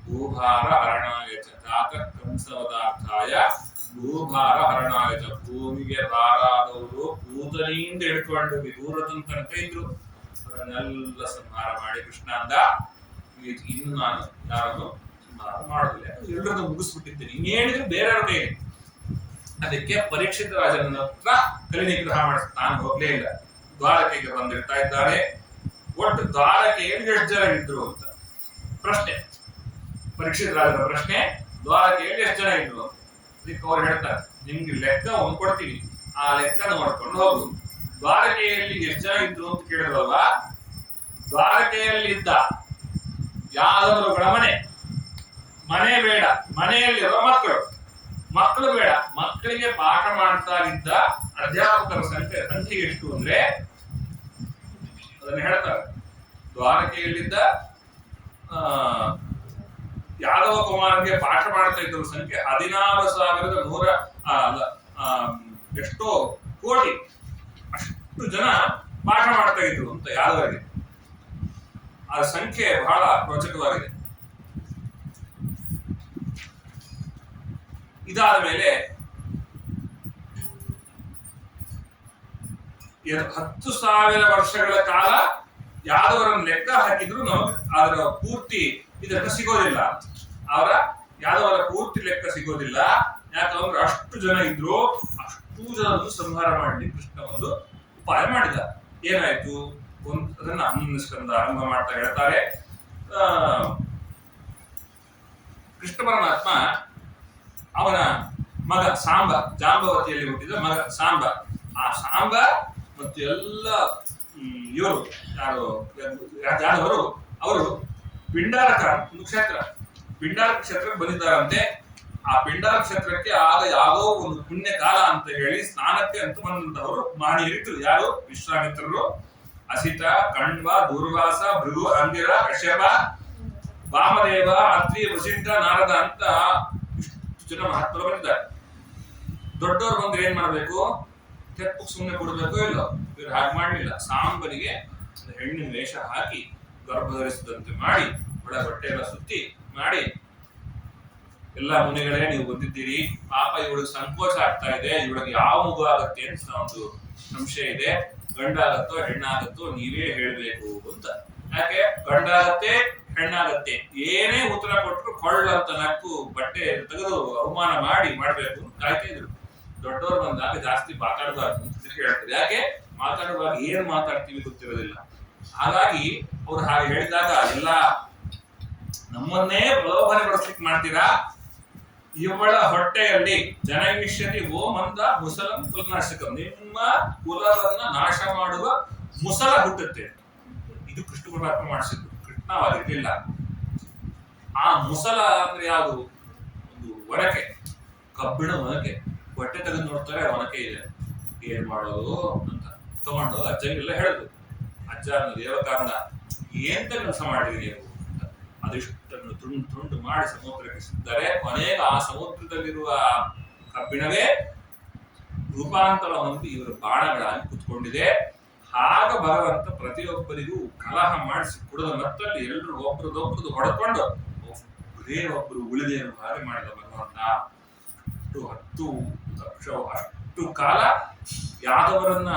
ಭೂಭಾರ ಹರಣಾಯ ಚ ತಾತ ಕಂಸವದಾರ್ಥಾಯ ಭೂಭಾರ ಹರಣಾಯ ಚ. ಭೂಮಿಗೆ ಭಾರಾದವರು ಪೂತನಿಯಿಂದ ಹಿಡ್ಕೊಂಡು ವಿದೂರಥನ ತನಕ ಇದ್ರು. ಅದನ್ನೆಲ್ಲ ಸಂಹಾರ ಮಾಡಿ ಕೃಷ್ಣ ಅಂದ, ಇನ್ನು ನಾನು ಯಾರನ್ನು ಸಂಹಾರ ಮಾಡೋದಿಲ್ಲ, ಎಲ್ಲರನ್ನು ಮುಗಿಸ್ಬಿಟ್ಟಿದ್ದೀನಿ, ಇನ್ನೇನಿದ್ರು ಬೇರೆಯವ್ರ ಕೈಗೆ. ಅದಕ್ಕೆ ಪರೀಕ್ಷಿತ ರಾಜನ ಹತ್ರ ಕಲಿ ನಿಗ್ರಹ ಮಾಡಿಸ್, ನಾನು ಹೋಗ್ಲೇ ಇಲ್ಲ. ದ್ವಾರಕೆಗೆ ಬಂದಿರ್ತಾ ಇದ್ದಾರೆ. ಒಟ್ಟು ದ್ವಾರಕೆಯಲ್ಲಿ ಎಷ್ಟು ಜನ ಇದ್ರು ಅಂತ ಪ್ರಶ್ನೆ, ಪರೀಕ್ಷಿತ ರಾಜನ ಪ್ರಶ್ನೆ, ದ್ವಾರಕೆಯಲ್ಲಿ ಎಷ್ಟು ಜನ ಇದ್ರು ಅಂತ. ಅದಕ್ಕೆ ಅವ್ರು ಹೇಳ್ತಾರೆ, ನಿಮ್ಗೆ ಲೆಕ್ಕ ಒಂದು ಕೊಡ್ತೀವಿ, ಆ ಲೆಕ್ಕ ನೋಡ್ಕೊಂಡು ಹೋಗುದು. ದ್ವಾರಕೆಯಲ್ಲಿ ಎಷ್ಟು ಜನ ಇದ್ರು ಅಂತ ಕೇಳಿದ್ರಲ್ವಾ, ದ್ವಾರಕೆಯಲ್ಲಿದ್ದ ಯಾದವರುಗಳ ಮನೆ ಮನೆ ಬೇಡ, ಮನೆಯಲ್ಲಿರೋ ಮಕ್ಕಳು ಬೇಡ. ಮಕ್ಕಳಿಗೆ ಪಾಠ ಮಾಡ್ತಾ ಇದ್ದ ಅಧ್ಯಾಪಕರ ಸಂಖ್ಯೆ ಎಷ್ಟು ಅಂದ್ರೆ ಅದನ್ನ ಹೇಳ್ತಾರೆ. ದ್ವಾರಕೆಯಲ್ಲಿದ್ದ ಯಾದವ ಕುಮಾರನಿಗೆ ಪಾಠ ಮಾಡ್ತಾ ಇದ್ದವ್ರ ಸಂಖ್ಯೆ 16,100 ಎಷ್ಟೋ ಕೋಟಿ, ಅಷ್ಟು ಜನ ಪಾಠ ಮಾಡ್ತಾ ಇದ್ರು ಅಂತ ಯಾದವರಿಗೆ. ಆ ಸಂಖ್ಯೆ ಬಹಳ ರೋಚಕವಾಗಿದೆ. ಇದಾದ ಮೇಲೆ 10,000 ವರ್ಷಗಳ ಕಾಲ ಯಾದವರನ್ನು ಲೆಕ್ಕ ಹಾಕಿದ್ರು ಅದರ ಪೂರ್ತಿ ಇದಕ್ಕೆ ಸಿಗೋದಿಲ್ಲ. ಅವರ ಯಾದವರ ಪೂರ್ತಿ ಲೆಕ್ಕ ಸಿಗೋದಿಲ್ಲ. ಯಾಕಂದ್ರೆ ಅಷ್ಟು ಜನ ಇದ್ರು. ಅಷ್ಟು ಜನರನ್ನು ಸಂಹಾರ ಮಾಡಲಿ ಕೃಷ್ಣ ಒಂದು ಉಪಾಯ ಮಾಡಿದ. ಏನಾಯ್ತು ಅದನ್ನ 11ನೇ ಸ್ಕಂದ ಆರಂಭ ಮಾಡ್ತಾ ಹೇಳ್ತಾರೆ. ಕೃಷ್ಣ ಪರಮಾತ್ಮ ಅವನ ಮಗ ಸಾಂಬ, ಜಾಂಬವತಿಯಲ್ಲಿ ಹುಟ್ಟಿದ ಮಗ ಸಾಂಬ. ಆ ಸಾಂಬ ಮತ್ತು ಎಲ್ಲ ಇವರು ಯಾದವರು ಅವರು ಪಿಂಡಾರಕ ಪಿಂಡಾರ ಕ್ಷೇತ್ರಕ್ಕೆ ಬಂದಿದ್ದಾರಂತೆ. ಆ ಪಿಂಡಾರ ಕ್ಷೇತ್ರಕ್ಕೆ ಆಗ ಯಾವುದೋ ಒಂದು ಪುಣ್ಯ ಕಾಲ ಅಂತ ಹೇಳಿ ಸ್ನಾನಕ್ಕೆ ಅಂತ ಬಂದಂತವರು ಮಹನೀಯರಿದ್ರು. ಯಾರು? ವಿಶ್ವಾಮಿತ್ರರು, ಅಸಿತ, ಕಣ್ವ, ದೂರ್ವಾಸ, ಭೃಗು, ಅಂಗಿರ, ಕಶ್ಯಪ, ವಾಮದೇವ, ಅತ್ರಿ, ವಸಿಷ್ಠ, ನಾರದ ಅಂತ ಇಷ್ಟು ಜನ ಮಹಾತ್ಮರು ಬಂದಿದ್ದಾರೆ. ದೊಡ್ಡವರು ಬಂದ್ರೆ ಏನ್ ಮಾಡ್ಬೇಕು? ತೆಪ್ಪಕ್ಕೆ ಸುಮ್ಮನೆ ಕೊಡ್ಬೇಕು ಇಲ್ಲೋ? ಇವ್ರು ಹಾಗೆ ಮಾಡ್ಲಿಲ್ಲ. ಸಾಂಬನಿಗೆ ಹೆಣ್ಣಿನ ವೇಷ ಹಾಕಿ ಗರ್ಭ ಧರಿಸಿದಂತೆ ಮಾಡಿ ಒಳ ಬಟ್ಟೆ ಎಲ್ಲ ಸುತ್ತಿ ಮಾಡಿ, ಎಲ್ಲ ಮುನಿಗಳೇ ನೀವು ಬಂದಿದ್ದೀರಿ, ಪಾಪ ಇವಳಿಗೆ ಸಂಕೋಚ ಆಗ್ತಾ ಇದೆ, ಇವಳಿಗೆ ಯಾವ ಮಗು ಆಗತ್ತೆ ಅಂತ ಒಂದು ಸಂಶಯ ಇದೆ, ಗಂಡಾಗತ್ತೋ ಹೆಣ್ಣಾಗತ್ತೋ ನೀವೇ ಹೇಳ್ಬೇಕು ಅಂತ. ಯಾಕೆ ಗಂಡಾಗತ್ತೆ ಹೆಣ್ಣಾಗತ್ತೆ ಏನೇ ಉತ್ತರ ಕೊಟ್ಟರು ಕೊಳ್ಳಂತ ನಕ್ಕು ಬಟ್ಟೆ ತೆಗೆದು ಅವಮಾನ ಮಾಡ್ಬೇಕು ಅಂತ ಕಾಯ್ತಾ ಇದ್ರು. ದೊಡ್ಡವರು ಬಂದಾಗ ಜಾಸ್ತಿ ಮಾತಾಡಬಾರ್ದು ಅಂತ ಹೇಳ್ತಾರೆ. ಯಾಕೆ ಮಾತಾಡುವಾಗ ಏನ್ ಮಾತಾಡ್ತೀವಿ ಗೊತ್ತಿರೋದಿಲ್ಲ. ಹಾಗಾಗಿ ಅವ್ರು ಹಾಗೆ ಹೇಳಿದಾಗ ಎಲ್ಲ ನಮ್ಮನ್ನೇ ಪ್ರಲೋಭನೆಗೊಳಿಸ್ಲಿಕ್ಕೆ ಮಾಡ್ತೀರಾ, ಇವಳ ಹೊಟ್ಟೆಯಲ್ಲಿ ಜನವಿಷ್ಯತಿ ಓಂ ಅಂತ ಮುಸಲಂ ಕುಲನಾಶಕಂ, ನಿಮ್ಮ ಕುಲವನ್ನ ನಾಶ ಮಾಡುವ ಮುಸಲ ಹುಟ್ಟುತ್ತೆ. ಇದು ಕೃಷ್ಣ ಪರಮಾತ್ಮ ಮಾಡಿಸಿದ್ದು, ಕೃಷ್ಣ ಅವರಿರ್ಲಿಲ್ಲ. ಆ ಮುಸಲ ಅಂದ್ರೆ ಯಾವುದು? ಒಂದು ಒನಕೆ, ಕಬ್ಬಿಣ ಒನಕೆ. ಹೊಟ್ಟೆ ತೆಗೆದು ನೋಡ್ತಾರೆ ಒನಕೆ ಇದೆ, ಏನ್ ಮಾಡೋದು ಅಂತ ತಗೊಂಡು ಅಜ್ಜನಿಗೆಲ್ಲ ಹೇಳಿದ್ರು. ಅಜ್ಜ ಅನ್ನೋ ದೇವಕಾರಣ ಏನ್ ಕೆಲಸ ಮಾಡಿದ್ರಿ ನೀವು ಅಂತ. ಅದಿಷ್ಟನ್ನು ತುಂಡು ಮಾಡಿ ಸಮುದ್ರಕ್ಕೆ ಸಿಗ್ತಾರೆ. ಕೊನೆಗೆ ಆ ಸಮುದ್ರದಲ್ಲಿರುವ ಕಬ್ಬಿಣವೇ ರೂಪಾಂತರ ಹೊಂದಿ ಇವರ ಬಾಣಗಳಾಗಿ ಕುತ್ಕೊಂಡಿದೆ. ಆಗ ಭಗವಂತ ಪ್ರತಿಯೊಬ್ಬರಿಗೂ ಕಲಹ ಮಾಡಿಸಿ ಕುಡಿದ ಮತ್ತಲ್ಲಿ ಎಲ್ಲರೂ ಒಬ್ರದೊಬ್ರದ್ದು ಹೊಡೆಕೊಂಡು ಒಬ್ಬರು ಉಳಿದೇನು ಹಾಗೆ ಮಾಡಿದ ಭಗವಂತ. ಅಷ್ಟು ಕಾಲ ಯಾದವರನ್ನ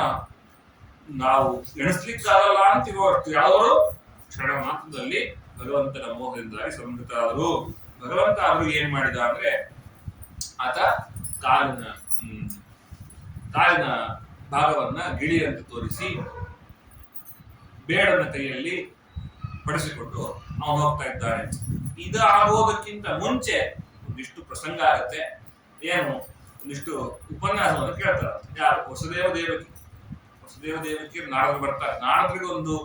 ನಾವು ಎಣಿಸ್ಲಿಕ್ಕಾಗಲ್ಲ ಅಂತಿರೋ ಅಷ್ಟು ಯಾದವರು ಕ್ಷಣ ಮಾತ್ರದಲ್ಲಿ ಭಗವಂತನ ಮೋಹದಿಂದಾಗಿ ಸಂಹೃತರಾದರು. ಭಗವಂತ ಅವರು ಏನ್ ಮಾಡಿದ ಅಂದ್ರೆ ಆತ ಕಾಲಿನ ಭಾಗವನ್ನ ಗಿಳಿಯಂತೆ ತೋರಿಸಿ ಬೇಡನ ಕೈಯಲ್ಲಿ ಪಡಿಸಿಕೊಂಡು ಅವನು ಹೋಗ್ತಾ ಇದ್ದಾನೆ. ಇದಾಗೋದಕ್ಕಿಂತ ಮುಂಚೆ ಒಂದಿಷ್ಟು ಪ್ರಸಂಗ ಆಗತ್ತೆ. ಏನು? ಒಂದಿಷ್ಟು ಉಪನ್ಯಾಸವನ್ನು ಕೇಳ್ತಾರೆ. ಯಾರು? ವಸುದೇವ ದೇವಕಿ ನಾರದ್ರು ಬರ್ತಾರೆ. ನಾರದ್ರಿಗೆ ಒಂದು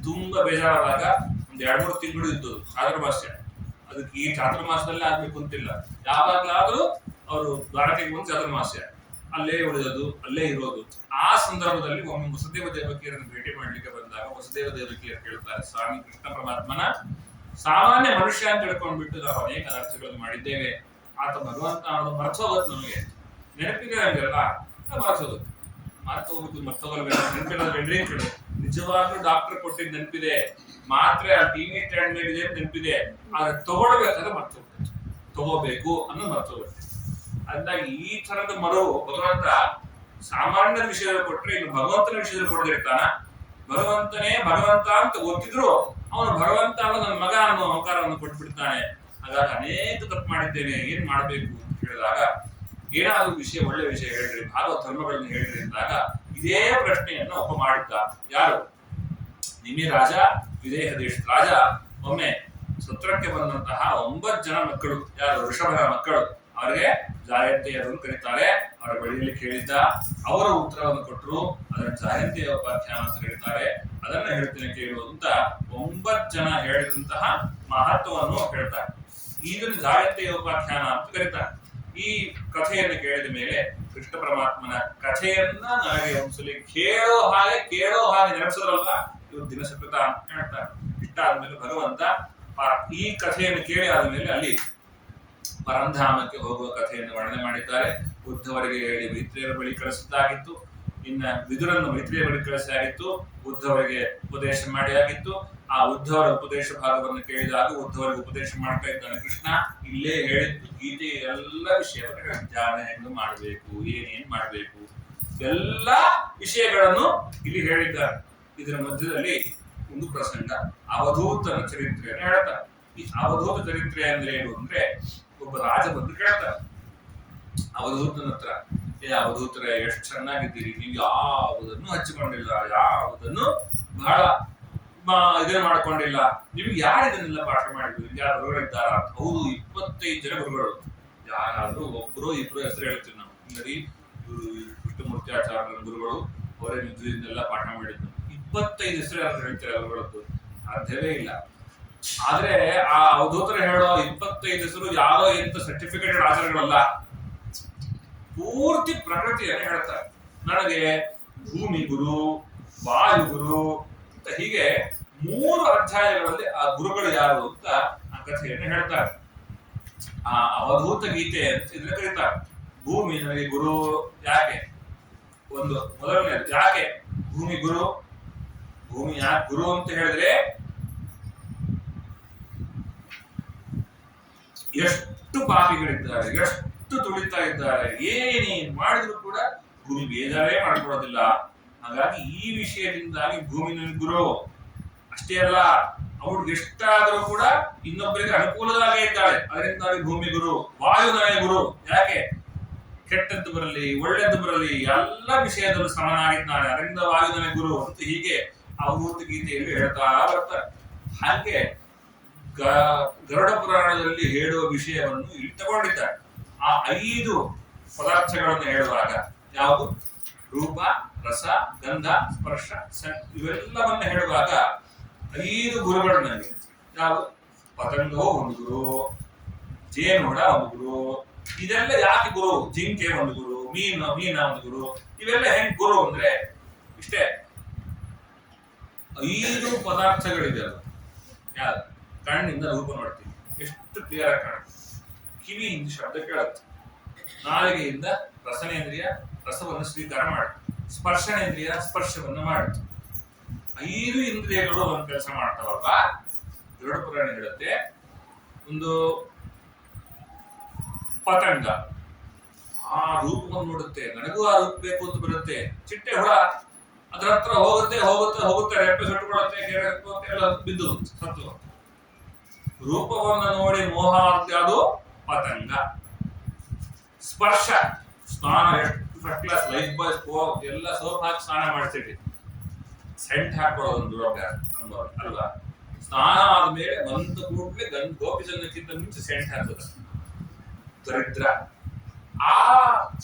ತುಂಬಾ ಬೇಜಾರಾದಾಗ ಒಂದು 2-3 ತಿಂಗಳು ಇದ್ದು ಚಾತುರ್ಮಾಸ್ಯ. ಅದಕ್ಕೆ ಈ ಚಾತುರ್ಮಾಸದಲ್ಲೇ ಆಗ್ಬೇಕು ಅಂತಿಲ್ಲ, ಯಾವಾಗ್ಲಾದ್ರೂ ಅವರು ದ್ವಾರಕೆಗೆ ಬಂದು ಚಾತುರ್ಮಾಸ್ಯ ಅಲ್ಲೇ ಉಳಿದದು, ಅಲ್ಲೇ ಇರೋದು. ಆ ಸಂದರ್ಭದಲ್ಲಿ ಒಮ್ಮೆ ವಸುದೇವ ದೇವಕಿಯರನ್ನು ಭೇಟಿ ಮಾಡ್ಲಿಕ್ಕೆ ಬಂದಾಗ ವಸುದೇವ ದೇವಕಿಯರು ಕೇಳ್ತಾರೆ, ಸ್ವಾಮಿ ಕೃಷ್ಣ ಪರಮಾತ್ಮನ ಸಾಮಾನ್ಯ ಮನುಷ್ಯ ಅಂತ ತಿಳ್ಕೊಂಡ್ಬಿಟ್ಟು ನಾವು ಅನೇಕ ಅರ್ಥಗಳನ್ನು ಮಾಡಿದ್ದೇವೆ. ಆತ ಭಗವಂತ ಅನ್ನೋದು ಮರ್ತೋಗುತ್ತೆ, ನಮಗೆ ನೆನಪಿದೆ ಹಂಗೆಲ್ಲ ಮರ್ತೋಗುತ್ತೆ. ಮರ್ತೋಗಲ್ವೇನ್ರಿ ಕೇಳು. ನಿಜವಾಗ್ಲೂ ಡಾಕ್ಟರ್ ಕೊಟ್ಟಿದ್ ನೆನಪಿದೆ, ಮಾತ್ರೆ ಆ ಟಿವಿ ಸ್ಟ್ಯಾಂಡ್ ಮೇಲೆ ನೆನಪಿದೆ, ಆದ್ರೆ ತಗೊಳ್ಬೇಕಾದ್ರೆ ಮರ್ತೋಗುತ್ತೆ. ತಗೋಬೇಕು ಅನ್ನೋ ಮರ್ತೋಗುತ್ತೆ. ಅಂದಾಗಿ ಈ ತರದ ಮರವು ಭಗವಂತ ಸಾಮಾನ್ಯ ವಿಷಯದಲ್ಲಿ ಕೊಟ್ರೆ ಇನ್ನು ಭಗವಂತನ ವಿಷಯದಲ್ಲಿ ಕೊಡದಿರ್ತಾನ. ಭಗವಂತನೇ ಭಗವಂತ ಅಂತ ಗೊತ್ತಿದ್ರು ಅವನು ಭಗವಂತ ಅನ್ನೋ ನನ್ನ ಮಗ ಅನ್ನೋ ಅಹಂಕಾರವನ್ನು ಕೊಟ್ಬಿಡ್ತಾನೆ. ಹಾಗಾಗಿ ಅನೇಕ ತಪ್ಪು ಮಾಡಿದ್ದೇನೆ, ಏನ್ ಮಾಡ್ಬೇಕು ಅಂತ ಹೇಳಿದಾಗ, ಏನಾದ್ರು ವಿಷಯ ಒಳ್ಳೆ ವಿಷಯ ಹೇಳ್ರಿ, ಭಾಗವತ ಧರ್ಮಗಳನ್ನು ಹೇಳ್ರಿ ಅಂದಾಗ ಇದೇ ಪ್ರಶ್ನೆಯನ್ನು ಒಬ್ಬ ಮಾಡಿದ್ದ. ಯಾರು? ನಿಮಿ ರಾಜ, ವಿದೇಹ ದೇಶದ ರಾಜ ಒಮ್ಮೆ ಸತ್ರಕ್ಕೆ ಬಂದಂತಹ 9 ಜನ ಮಕ್ಕಳು, ಯಾರು? ಋಷಭರ ಮಕ್ಕಳು, ಅವರಿಗೆ ಜಾಯಂತಿಯರನ್ನು ಕರೀತಾರೆ. ಅವರ ಬಳಿಯಲ್ಲಿ ಕೇಳಿದ್ದ, ಅವರ ಉತ್ತರವನ್ನು ಕೊಟ್ಟರು. ಅದನ್ನು ಜಾಯಂತಿಯ ಉಪಾಖ್ಯಾನ ಅಂತ ಹೇಳ್ತಾರೆ. ಅದನ್ನ ಹೇಳ್ತೇನೆ ಕೇಳು ಅಂತ 9 ಜನ ಹೇಳಿದಂತಹ ಮಹತ್ವವನ್ನು ಹೇಳ್ತಾರೆ. ಇದನ್ನು ಗಾಯತ್ರಿ ಉಪಾಖ್ಯಾನ ಅಂತ ಕರೀತಾರೆ. ಈ ಕಥೆಯನ್ನು ಕೇಳಿದ ಮೇಲೆ ಕೃಷ್ಣ ಪರಮಾತ್ಮನ ಕಥೆಯನ್ನ ನನಗೆ ಒಂದ್ಸಲಿ ಕೇಳೋ ಹಾಗೆ ನೆನಪಿಸೋದಲ್ಲ ಇವರು ದಿನಸಕೃತ ಅಂತ ಹೇಳ್ತಾರೆ. ಇಷ್ಟ ಆದ್ಮೇಲೆ ಭಗವಂತ ಈ ಕಥೆಯನ್ನು ಕೇಳಿ ಆದ್ಮೇಲೆ ಅಲ್ಲಿ ಪರಂಧಾಮಕ್ಕೆ ಹೋಗುವ ಕಥೆಯನ್ನು ವರ್ಣನೆ ಮಾಡಿದ್ದಾರೆ. ಉದ್ಧವರಿಗೆ ಹೇಳಿ ಮೈತ್ರಿಯರ ಬಳಿ ಕಳಿಸಿದ್ದಾಗಿತ್ತು, ಇನ್ನ ವಿದುರನ್ನು ಮೈತ್ರಿಯ ಬಳಿ ಕಳಿಸಾಗಿತ್ತು, ಉದ್ಧವರಿಗೆ ಉಪದೇಶ ಮಾಡಿ ಆಗಿತ್ತು. ಆ ಉದ್ಧವರ ಉಪದೇಶ ಭಾಗವನ್ನು ಕೇಳಿದಾಗ ಉದ್ಧವರಿಗೆ ಉಪದೇಶ ಮಾಡ್ತಾ ಇದ್ದಾನೆ ಕೃಷ್ಣ. ಇಲ್ಲೇ ಹೇಳಿದ್ದು ಗೀತೆ ಎಲ್ಲ ವಿಷಯವನ್ನು ಧ್ಯಾನ ಹೆಂಗ್ ಮಾಡಬೇಕು, ಏನೇನ್ ಮಾಡಬೇಕು, ಎಲ್ಲ ವಿಷಯಗಳನ್ನು ಇಲ್ಲಿ ಹೇಳಿದ್ದಾರೆ. ಇದರ ಮಧ್ಯದಲ್ಲಿ ಒಂದು ಪ್ರಸಂಗ ಅವಧೂತನ ಚರಿತ್ರೆಯನ್ನು ಹೇಳ್ತಾರೆ. ಈ ಅವಧೂತ ಚರಿತ್ರೆ ಅಂದ್ರೆ ಏನು ಅಂದ್ರೆ, ಒಬ್ಬ ರಾಜ ಬಂದು ಕೇಳ್ತಾರೆ ಅವಧೂತನ ಹತ್ರ, ಅವಧೂತರ ಎಷ್ಟು ಚೆನ್ನಾಗಿದ್ದೀರಿ, ನೀವು ಯಾವುದನ್ನು ಹಚ್ಚಿಕೊಂಡಿಲ್ಲ, ಯಾವುದನ್ನು ಬಹಳ ಇದನ್ನ ಮಾಡ್ಕೊಂಡಿಲ್ಲ, ನಿಮ್ಗೆ ಯಾರು ಇದನ್ನೆಲ್ಲ ಪಾಠ ಮಾಡಿದ್ರು, ಯಾರು ಗುರುಗಳಿದ್ದಾರ? ಹೌದು, 25 ಜನ ಗುರುಗಳು. ಯಾರಾದ್ರೂ ಒಬ್ರು ಇಬ್ರು ಹೆಸರು ಹೇಳ್ತೀವಿ ನಾವು. ಇಲ್ಲಿ ಕೃಷ್ಣಮೂರ್ತಿಯಾಚಾರ್ಯ ಗುರುಗಳು, ಅವರೇ ಇದನ್ನೆಲ್ಲ ಪಾಠ ಮಾಡಿದ್ರು. 25 ಹೆಸರು ಯಾರು ಹೇಳ್ತಾರೆ ಗುರುಗಳದ್ದು? ಸಾಧ್ಯವೇ ಇಲ್ಲ. ಆದ್ರೆ ಆ ಅವಧೂತರ ಹೇಳೋ 25 ಹೆಸರು ಯಾರೋ ಎಂತ ಸರ್ಟಿಫಿಕೇಟೆಡ್ ಆಚಾರ್ಯಗಳಲ್ಲ, ಪೂರ್ತಿ ಪ್ರಕೃತಿಯನ್ನು ಹೇಳ್ತಾರೆ. ನನಗೆ ಭೂಮಿ ಗುರು, ವಾಯು ಗುರು ಅಂತ ಹೀಗೆ 3 ಅಧ್ಯಾಯಗಳಲ್ಲಿ ಆ ಗುರುಗಳು ಯಾರು ಅಂತ ಆ ಕಥೆಯನ್ನು ಹೇಳ್ತಾರೆ. ಆ ಅವಧೂತ ಗೀತೆ ಅಂತ ಇದನ್ನ ಕರೀತಾರೆ. ಭೂಮಿ ನನಗೆ ಗುರು ಯಾಕೆ? ಒಂದು ಮೊದಲನೇದು, ಯಾಕೆ ಭೂಮಿ ಗುರು? ಭೂಮಿ ಯಾಕೆ ಗುರು ಅಂತ ಹೇಳಿದ್ರೆ, ಎಷ್ಟು ಪಾಪಿಗಳಿದ್ದಾರೆ, ಎಷ್ಟು ತುಳಿತಾ ಇದ್ದಾರೆ, ಏನೇನ್ ಮಾಡಿದ್ರು ಕೂಡ ಭೂಮಿ ಬೇಜಾರೇ ಮಾಡ್ಕೊಡೋದಿಲ್ಲ. ಹಾಗಾಗಿ ಈ ವಿಷಯದಿಂದಾಗಿ ಭೂಮಿ ನನಗೆ ಗುರು. ಅಷ್ಟೇ ಅಲ್ಲ, ಅವ್ರಿಗೆ ಎಷ್ಟಾದ್ರೂ ಕೂಡ ಇನ್ನೊಬ್ಬರಿಗೆ ಅನುಕೂಲದಾಗೇ ಇದ್ದಾಳೆ, ಅದರಿಂದಾಗಿ ಭೂಮಿ ಗುರು. ವಾಯು ನನಗೆ ಗುರು, ಯಾಕೆ? ಕೆಟ್ಟದ್ದು ಬರಲಿ ಒಳ್ಳೆದ್ದು ಬರಲಿ ಎಲ್ಲ ವಿಷಯದಲ್ಲೂ ಸಮನಾಗಿದ್ದಾನೆ, ಅದರಿಂದ ವಾಯು ನನಗೆ ಗುರು ಅಂತ ಹೀಗೆ ಅವಧೂತ ಗೀತೆಯಲ್ಲಿ ಹೇಳ್ತಾ ಬರ್ತಾರೆ. ಹಾಗೆ ಗರುಡ ಪುರಾಣದಲ್ಲಿ ಹೇಳುವ ವಿಷಯವನ್ನು ಇಲ್ಲಿ ತಗೊಂಡಿದ್ದಾರೆ. ಆ 5 ಪದಾರ್ಥಗಳನ್ನು ಹೇಳುವಾಗ ಯಾವುದು? ರೂಪ, ರಸ, ಗಂಧ, ಸ್ಪರ್ಶ, ಇವೆಲ್ಲವನ್ನ ಹೇಳುವಾಗ 5 ಗುರುಗಳು ನನಗೆ. ಯಾವುದು? ಪತಂಗೋ ಒಂದು ಗುರು, ಜೇನುಹುಳ ಒಂದು ಗುರು. ಇದೆಲ್ಲ ಯಾಕೆ ಗುರು? ಜಿಂಕೆ ಒಂದು ಗುರು, ಮೀನ ಒಂದು ಗುರು. ಇವೆಲ್ಲ ಹೆಂಗ್ ಗುರು ಅಂದ್ರೆ ಇಷ್ಟೇ, 5 ಪದಾರ್ಥಗಳಿದೆ. ಅದು ಯಾರು? ಕಣ್ಣಿಂದ ರೂಪ ನೋಡ್ತೀವಿ, ಎಷ್ಟು ಕ್ಲಿಯರ್ ಆಗಿ ಕಾಣುತ್ತೆ. ಕಿವಿಯಿಂದ ಶಬ್ದ ಕೇಳುತ್ತೆ, ನಾಲಿಗೆಯಿಂದ ರಸನೇಂದ್ರಿಯ ರಸವನ್ನು ಸ್ವೀಕಾರ ಮಾಡುತ್ತೆ, ಸ್ಪರ್ಶನೇಂದ್ರಿಯ ಸ್ಪರ್ಶವನ್ನು ಮಾಡುತ್ತೆ. 5 ಇಂದ್ರಿಯಗಳು ಒಂದು ಕೆಲಸ ಮಾಡ್ತಾವಲ್ಲ. ಗರುಡ ಪುರಾಣ ಹೇಳುತ್ತೆ, ಒಂದು ಪತಂಗ ಆ ರೂಪವನ್ನು ನೋಡುತ್ತೆ, ನನಗೂ ಆ ರೂಪ ಬೇಕು ಅಂತ ಬರುತ್ತೆ. ಚಿಟ್ಟೆ ಹುಳ ಅದ್ರ ಹತ್ರ ಹೋಗುತ್ತೆ ರೆಪ್ಪೆ ಸುಟ್ಟುಕೊಳ್ಳುತ್ತೆ, ಎಲ್ಲ ಬಿದ್ದು ಸತ್ತು. ರೂಪವನ್ನು ನೋಡಿ ಮೋಹ ಅಂತ ಅದು ಪತಂಗ. ಸ್ಪರ್ಶ, ಸ್ನಾನ ಎಷ್ಟು ಫಸ್ಟ್ ಕ್ಲಾಸ್, ಲೈಫ್ ಬಾಯ್ ಎಲ್ಲ ಸೋಪ್ ಹಾಕಿ ಸ್ನಾನ ಮಾಡ್ತೀವಿ, ಸೆಂಟ್ ಹಾಕೊಳ್ಳೋದು ಒಂದು ಅನುಭವ ಅಲ್ವಾ? ಸ್ನಾನ ಆದ್ಮೇಲೆ ಬಂದ ಕೂಡಲೇ ಗೋಪಿಚಂದಕ್ಕಿಂತ ಮುಂಚೆ ಸೆಂಟ್ ಹಾಕೋದು ದರಿದ್ರ. ಆ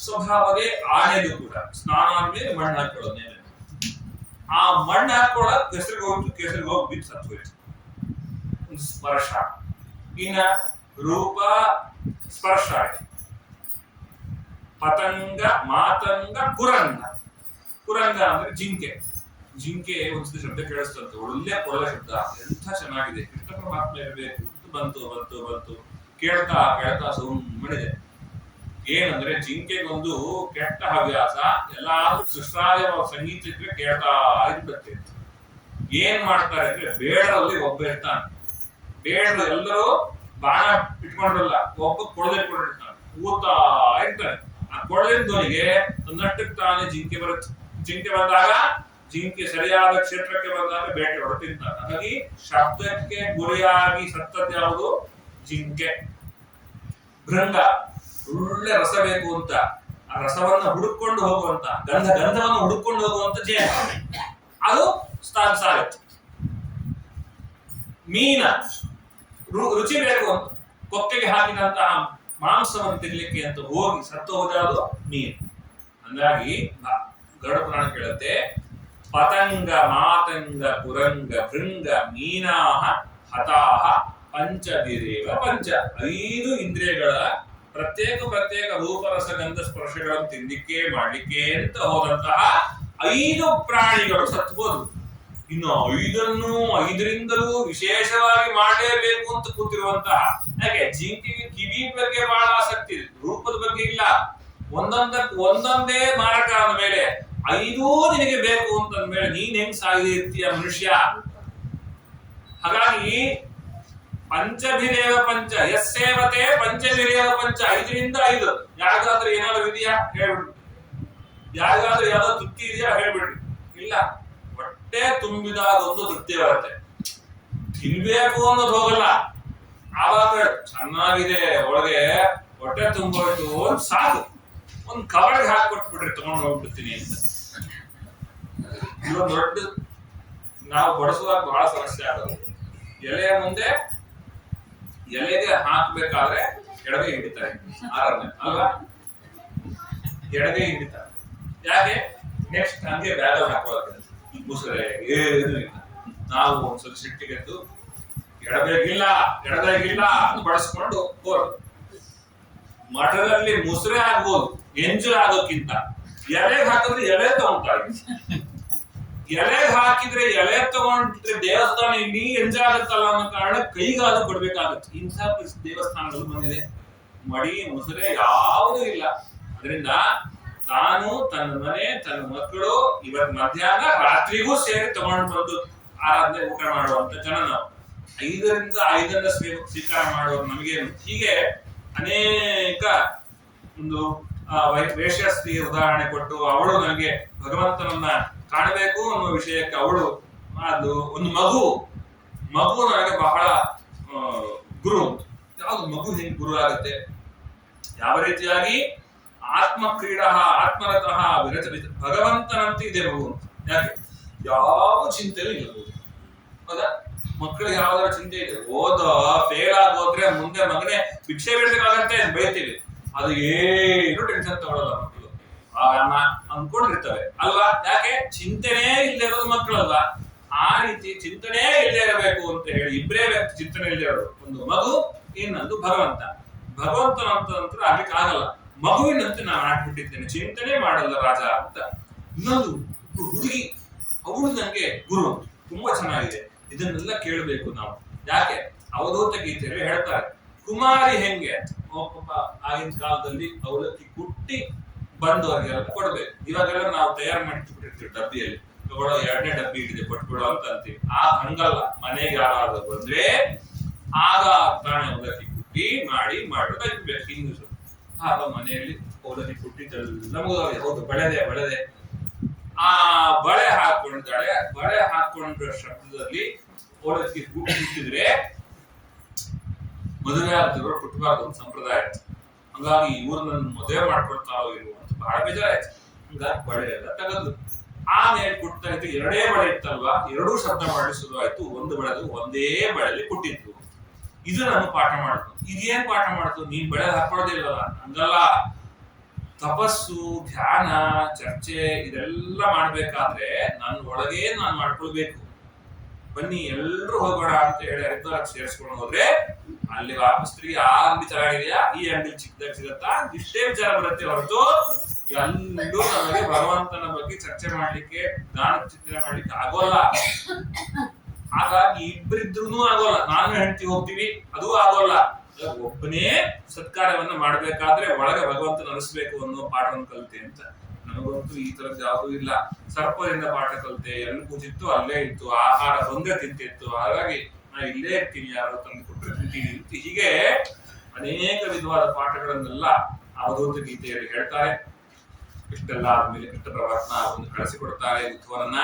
ಸ್ವಭಾವವೇ ಆನೆದು ಕೂಡ. ಸ್ನಾನ ಆದ್ಮೇಲೆ ಮಣ್ಣು ಹಾಕೊಳ್ಳೋದು ಮೇಲೆ. ಆ ಮಣ್ಣು ಹಾಕೊಳ್ಳೋದು ಕೆಸರಿಗೆ ಹೋಗಿ ಬಿದ್ದು ಸತ್ತು ಹೋಯ್ತು. ಒಂದು ಸ್ಪರ್ಶ. ಇನ್ನ ರೂಪ ಸ್ಪರ್ಶ ಆಯ್ತು. ಪತಂಗ, ಮಾತಂಗ, ಕುರಂಗ. ಕುರಂಗ ಅಂದ್ರೆ ಜಿಂಕೆ. ಜಿಂಕೆ ಒಂದ್ಸತಿ ಶಬ್ದ ಕೇಳಿಸ್ತಂತೆ, ಒಳ್ಳೆ ಕೊಳಲ ಶಬ್ದ, ಎಂಥ ಚೆನ್ನಾಗಿದೆ, ಕೃಷ್ಣ ಪರಮಾತ್ಮ ಇರಬೇಕು. ಬಂತು ಕೇಳ್ತಾ ಸುಮ್ಮನಿದೆ. ಏನಂದ್ರೆ ಜಿಂಕೆಗೊಂದು ಕೆಟ್ಟ ಹವ್ಯಾಸ, ಎಲ್ಲಾದ್ರೂ ಕೃಷ್ಣಾಯ ಸಂಗೀತ ಇದ್ರೆ ಕೇಳ್ತಾ ಇರ್ಬೇಕು. ಏನ್ ಮಾಡ್ತಾರೆ ಅಂದ್ರೆ, ಬೇಡರಲ್ಲಿ ಒಬ್ಬ ಇರ್ತಾನೆ. ಬೇಡರು ಎಲ್ಲರೂ ಬಾಣ ಇಟ್ಕೊಂಡ್ರಲ್ಲ, ಒಬ್ಬ ಕೊಳದಿಟ್ಕೊಂಡಿರ್ತಾನೆ, ಊತಾ ಇರ್ತಾನೆ. ಆ ಕೊಳದಿನ ಧ್ವನಿಗೆ ತನ್ನಷ್ಟಕ್ಕೆ ತಾನೇ ಜಿಂಕೆ ಬರುತ್ತೆ. ಜಿಂಕೆ ಬಂದಾಗ, ಜಿಂಕೆ ಸರಿಯಾದ ಕ್ಷೇತ್ರಕ್ಕೆ ಬಂದಾಗ ಬೇಟೆ ಹೊರತಿರ್ತಾನೆ. ಹಾಗಾಗಿ ಶಬ್ದಕ್ಕೆ ಗುರಿಯಾಗಿ ಸತ್ತದ್ದು ಯಾವುದು? ಜಿಂಕೆ. ಭೃಂಗ, ಒಳ್ಳೆ ರಸ ಬೇಕು ಅಂತ ಆ ರಸವನ್ನ ಹುಡುಕೊಂಡು ಹೋಗುವಂತ, ಗಂಧವನ್ನು ಹುಡುಕೊಂಡು ಹೋಗುವಂತ ಜೇನು, ಅದು ಸಾಗುತ್ತೆ. ಮೀನ, ರುಚಿ ಬೇಕು ಅಂತ ಕೊಕ್ಕೆಗೆ ಹಾಕಿದಂತಹ ಮಾಂಸವನ್ನು ತಿನ್ಲಿಕ್ಕೆ ಅಂತ ಹೋಗಿ ಸತ್ತು ಹೋದ ಮೀನು. ಹಂಗಾಗಿ ಗರುಡ ಪುರಾಣ ಕೇಳುತ್ತೆ, ಪತಂಗ, ಮಾತಂಗ, ಕುರಂಗ, ಭೃಂಗ, ಮೀನಾಹ ಹತಾಹ ಪಂಚಭಿರೇವ ಪಂಚ. 5 ಇಂದ್ರಿಯಗಳ ಪ್ರತ್ಯೇಕ ರೂಪರಸಗಂಧ ಸ್ಪರ್ಶಗಳನ್ನು ತಿನ್ಲಿಕ್ಕೆ ಮಾಡ್ಲಿಕ್ಕೆ ಅಂತ ಹೋದಂತಹ 5 ಪ್ರಾಣಿಗಳು ಸತ್ಬೋದು. ಇನ್ನು 5ರಿಂದಲೂ ವಿಶೇಷವಾಗಿ ಮಾಡಲೇಬೇಕು ಅಂತ ಕೂತಿರುವಂತಹ, ಯಾಕೆ ಜಿಂಕಿಗೆ ಕಿವಿ ಬಗ್ಗೆ ಬಹಳ ಆಸಕ್ತಿ ಇದೆ, ರೂಪದ ಬಗ್ಗೆ ಇಲ್ಲ. ಒಂದೊಂದೇ ಮಾರಕ ಅಂದ ಮೇಲೆ 5 ನಿನಗೆ ಬೇಕು ಅಂತಂದ್ಮೇಲೆ ನೀನ್ ಹೆಂಗ್ ಸಾಗಿದೆ ಇರ್ತೀಯ ಮನುಷ್ಯ. ಹಾಗಾಗಿ ಪಂಚಭಿರೇವ ಪಂಚ ಯಸ್ಸೇವತೆ ಪಂಚಭಿರೇವ ಪಂಚ. 5ರಿಂದ 5. ಯಾರಿಗಾದ್ರೂ ಏನಾದ್ರು ಇದೆಯಾ ಹೇಳ್ಬಿಡ್ರಿ, ಯಾರಿಗಾದ್ರೂ ಯಾವ್ದೋ ತೃಪ್ತಿ ಇದೆಯಾ ಹೇಳ್ಬಿಡ್ರಿ. ಇಲ್ಲ, ಹೊಟ್ಟೆ ತುಂಬಿದಾಗ ಒಂದು ತೃಪ್ತಿ ಬರುತ್ತೆ, ತಿನ್ಬೇಕು ಅನ್ನೋದು ಹೋಗಲ್ಲ. ಆವಾಗ ಚೆನ್ನಾಗಿದೆ ಒಳಗೆ ಹೊಟ್ಟೆ ತುಂಬೋಯ್ತು ಸಾಕು, ಒಂದು ಕವರ್ಗೆ ಹಾಕೊಟ್ಬಿಟ್ರಿ ತಗೊಂಡು ಹೋಗ್ಬಿಡ್ತೀನಿ ಅಂತ. ಇವಾಗ ದೊಡ್ಡ ನಾವು ಬಡಿಸುವಾಗ ಬಹಳ ಸಮಸ್ಯೆ ಆಗೋದು. ಎಲೆಯ ಮುಂದೆ ಎಲೆಗೆ ಹಾಕ್ಬೇಕಾದ್ರೆ ಎಡಗೈ ಹಿಡಿತಾರೆ, ಅಲ್ವಾ? ಎಡಗೈ ಹಿಡಿತಾರೆ. ಯಾಕೆ? ನೆಕ್ಸ್ಟ್ ಹಂಗೆ ಬ್ಯಾಗ್ ಹಾಕೊಳ್ಳೋಕೆ ಮುಸುರೆ ಏನು ಇಲ್ಲ. ನಾವು ಒಂದ್ಸಲ ಸಿಟ್ಟಿಗೆದ್ದು ಎಡಗೈಗಿಲ್ಲ ಅಂತ ಬಡಿಸ್ಕೊಂಡು ಹೋಗೋದು. ಮಠದಲ್ಲಿ ಮುಸುರೆ ಆಗ್ಬೋದು, ಎಂಜಲ್ ಆಗೋಕ್ಕಿಂತ ಎಲೆಗೆ ಹಾಕಿದ್ರೆ ಎಲೆ ತಗೊಂತಾರೆ. ಎಲೆಗೆ ಹಾಕಿದ್ರೆ ಎಲೆ ತಗೊಂಡ್ರೆ ದೇವಸ್ಥಾನ ಇನ್ನೀ ಎಂಜಾಯ್ ಆಗುತ್ತಲ್ಲ ಅನ್ನೋ ಕಾರಣ ಕೈಗಾದ್ರೂ ಕೊಡ್ಬೇಕಾಗುತ್ತೆ. ಇಂಥ ದೇವಸ್ಥಾನಗಳು ಬಂದಿದೆ. ಮಡಿ ಮುಸುರೆ ಯಾವುದೂ ಇಲ್ಲ. ಅದರಿಂದ ತಾನು, ತನ್ನ ಮನೆ, ತನ್ನ ಮಕ್ಕಳು ಇವತ್ತು ಮಧ್ಯಾಹ್ನ ರಾತ್ರಿಗೂ ಸೇರಿ ತಗೊಂಡು ಬಂದು ಆರಾಧನೆ ಊಟ ಮಾಡುವಂತ ಜನ ನಾವು. 5ರಿಂದ 5 ಸ್ವೀಕಾರ ಮಾಡುವ ನಮಗೇನು. ಹೀಗೆ ಅನೇಕ ಒಂದು ವೇಶ್ಯಾಸ್ತ್ರೀ ಉದಾಹರಣೆ ಕೊಟ್ಟು ಅವಳು ನನಗೆ ಭಗವಂತನನ್ನ ಕಾಣಬೇಕು ಅನ್ನೋ ವಿಷಯಕ್ಕೆ ಅವಳು ಅದು ಒಂದು ಮಗು ನನಗೆ ಬಹಳ ಗುರು. ಯಾವ್ದು ಮಗು ಹೆಂಗ್ ಗುರು ಆಗುತ್ತೆ? ಯಾವ ರೀತಿಯಾಗಿ ಆತ್ಮ ಕ್ರೀಡಾ ಆತ್ಮರತಃ ವಿರತ ಭಗವಂತನಂತೆ ಇದೆ ಮಗು. ಯಾಕೆ? ಯಾವ ಚಿಂತೆನೂ ಇರಬಹುದು. ಹೌದಾ? ಮಕ್ಕಳಿಗೆ ಯಾವ್ದಾರ ಚಿಂತೆ ಇದೆ, ಫೇಲ್ ಆಗೋದ್ರೆ ಮುಂದೆ ಮಗನೇ ಭಿಕ್ಷೆ ಬಿಡ್ಬೇಕಾಗತ್ತೆ ಅಂತ ಬೈತೀವಿ. ಅದು ಏನು ಟೆನ್ಷನ್ ತಗೊಳ್ಳಲ್ಲ ಮಕ್ಕಳು, ಅನ್ಕೊಂಡಿರ್ತವೆ ಅಲ್ವಾ? ಯಾಕೆ? ಚಿಂತನೆ ಇಲ್ಲದೆ ಇರೋದು ಮಕ್ಕಳಲ್ವಾ? ಆ ರೀತಿ ಚಿಂತನೆ ಇಲ್ಲದೆ ಇರಬೇಕು ಅಂತ ಹೇಳಿ ಇಬ್ಬರೇ ವ್ಯಕ್ತಿ ಚಿಂತನೆ ಇಲ್ಲದೆ ಇರೋದು, ಒಂದು ಮಗು, ಇನ್ನೊಂದು ಭಗವಂತನಂತರ ಆಗ್ಲಿಕ್ಕೆ ಆಗಲ್ಲ. ಮಗುವಿನಂತೆ ನಾನು ಆಡ್ಬಿಟ್ಟಿದ್ದೇನೆ, ಚಿಂತನೆ ಮಾಡಲ್ಲ ರಾಜ ಅಂತ. ಇನ್ನೊಂದು ಹುಡುಗಿ, ಅವಳು ನನಗೆ ಗುರು, ತುಂಬಾ ಚೆನ್ನಾಗಿದೆ. ಇದನ್ನೆಲ್ಲ ಕೇಳಬೇಕು ನಾವು. ಯಾಕೆ? ಅವಧೂತ ಗೀತೆಯಲ್ಲಿ ಹೇಳ್ತಾರೆ, ಕುಮಾರಿ ಹೆಂಗೆ ಪಾಪ ಆಗಿನ ಕಾಲದಲ್ಲಿ ಅವಲಕ್ಕಿ ಕುಟ್ಟಿ ಬಂದವರಿಗೆಲ್ಲ ಕೊಡ್ಬೇಕು. ಇವಾಗೆಲ್ಲ ನಾವು ತಯಾರು ಮಾಡಿಟ್ಬಿಟ್ಟಿರ್ತೀವಿ ಡಬ್ಬಿಯಲ್ಲಿ, ತಗೊಳ್ಳೋ 2ನೇ ಡಬ್ಬಿ ಹಿಡಿದೆ ಕೊಟ್ಬಿಡೋ ಅಂತ ಅಂತೀವಿ. ಹಂಗಲ್ಲ. ಮನೆಗೆ ಯಾರಾದ್ರೂ ಬಂದ್ರೆ ಆಗ ತಾನೇ ಅವಲಕ್ಕಿ ಕುಟ್ಟಿ ಮಾಡೋದು ಹಿಂಗು. ಆಗ ಮನೆಯಲ್ಲಿ ಅವಲಕ್ಕಿ ಕುಟ್ಟಿದ್ದೆಲ್ಲ ಮುಗಿದವ್ರೆ. ಹೌದು, ಬೆಳೆದೆ ಆ ಬಳೆ ಹಾಕೊಂಡಿದ್ದಾಳೆ. ಬಳೆ ಹಾಕೊಂಡ್ರ ಶಬ್ದದಲ್ಲಿ ಅವಲಕ್ಕಿ ಕುಟ್ಟಿದ್ರೆ ಮದುವೆ ಆಗ್ತಿರೋ ಕುಟ್ಟಬಾರ್ದು ಒಂದು ಸಂಪ್ರದಾಯ ಇತ್ತು. ಹಂಗಾಗಿ ಇವ್ರು ನನ್ನ ಮದುವೆ ಮಾಡ್ಕೊಳ್ತಾರೋ ಇಲ್ವೋ ಅಂತ ಬಹಳ ಬೇಜಾರಾಯ್ತು. ಹಂಗಾಗಿ ಬಳೆ ಎಲ್ಲ ತೆಗೆದು ಆಮೇಲೆ ಕುಟ್ತಾ ಇತ್ತು. 2 ಬಳೆ ಇತ್ತಲ್ವಾ, 2 ಶಬ್ದ ಮಾಡಿ ಶುರುವಾಯ್ತು. ಒಂದು ಬಳೆದು ಒಂದೇ ಬಳೆಯಲ್ಲಿ ಕುಟ್ಟಿತ್ತು. ಇದು ನಾನು ಪಾಠ ಮಾಡ್ತು. ಇದೇನ್ ಪಾಠ ಮಾಡ್ತು? ನೀನ್ ಬಳೆ ಹಾಕೊಳ್ಳೋದಿಲ್ವಲ್ಲ? ಹಂಗಲ್ಲ. ತಪಸ್ಸು, ಧ್ಯಾನ, ಚರ್ಚೆ ಇದೆಲ್ಲ ಮಾಡ್ಬೇಕಾದ್ರೆ ನನ್ನ ಒಳಗೆ ನಾನು ಮಾಡ್ಕೊಳ್ಬೇಕು. ಬನ್ನಿ ಎಲ್ರು ಹೋಗೋಣ ಅಂತ ಹೇಳಿ ಹರಿದ್ವಾರಕ್ಕೆ ಸೇರಿಸ್ಕೊಂಡು ಹೋದ್ರೆ ಅಲ್ಲಿ ವಾಪಸ್ತ್ರಿಗೆ ಆ ಅಂಗಡಿ ಚೆನ್ನಾಗಿದೆಯಾ, ಈ ಅಂಗಡಿ ಚಿಕ್ಕದಾಗ ಸಿಗತ್ತಾ, ಇಷ್ಟೇ ವಿಚಾರ ಬರುತ್ತೆ ಹೊರತು ಎಲ್ಲೂ ನಮಗೆ ಭಗವಂತನ ಬಗ್ಗೆ ಚರ್ಚೆ ಮಾಡ್ಲಿಕ್ಕೆ, ಜ್ಞಾನ ಚಿಂತನೆ ಮಾಡ್ಲಿಕ್ಕೆ ಆಗೋಲ್ಲ. ಹಾಗಾಗಿ ಇಬ್ಬರಿದ್ರೂ ಆಗೋಲ್ಲ. ನಾನು ಹೆಂಡತಿ ಹೋಗ್ತೀವಿ, ಅದು ಆಗೋಲ್ಲ. ಒಬ್ಬನೇ ಸತ್ಕಾರ್ಯವನ್ನ ಮಾಡ್ಬೇಕಾದ್ರೆ ಒಳಗೆ ಭಗವಂತನ ಅನಿಸ್ಬೇಕು ಅನ್ನೋ ಪಾಠವನ್ನು ಕಲಿತೆ ಅಂತ. ನನಗಂತೂ ಈ ತರದ್ದು ಯಾವುದೂ ಇಲ್ಲ. ಸರ್ಪದಿಂದ ಪಾಠ ಕಲಿತೆ, ಎಲ್ಲಿ ಕೂತಿತ್ತು ಅಲ್ಲೇ ಇತ್ತು, ಆಹಾರ ಬಂದೇ ತಿಂತಿತ್ತು. ಹಾಗಾಗಿ ನಾ ಇಲ್ಲೇ ಇರ್ತೀನಿ, ಯಾರು ತಂದು ಕೊಟ್ಟರೆ ತಿಂತೀನಿ ಅಂತ. ಹೀಗೆ ಅನೇಕ ವಿಧವಾದ ಪಾಠಗಳನ್ನೆಲ್ಲ ಅವಧೂತ ಗೀತೆಯಲ್ಲಿ ಹೇಳ್ತಾರೆ. ಇಷ್ಟೆಲ್ಲ ಆದ್ಮೇಲೆ ಕೃಷ್ಣ ಪರಮಾತ್ಮ ಒಂದು ಕಳಿಸಿಕೊಡ್ತಾರೆ ಉದ್ಧವನನ್ನ.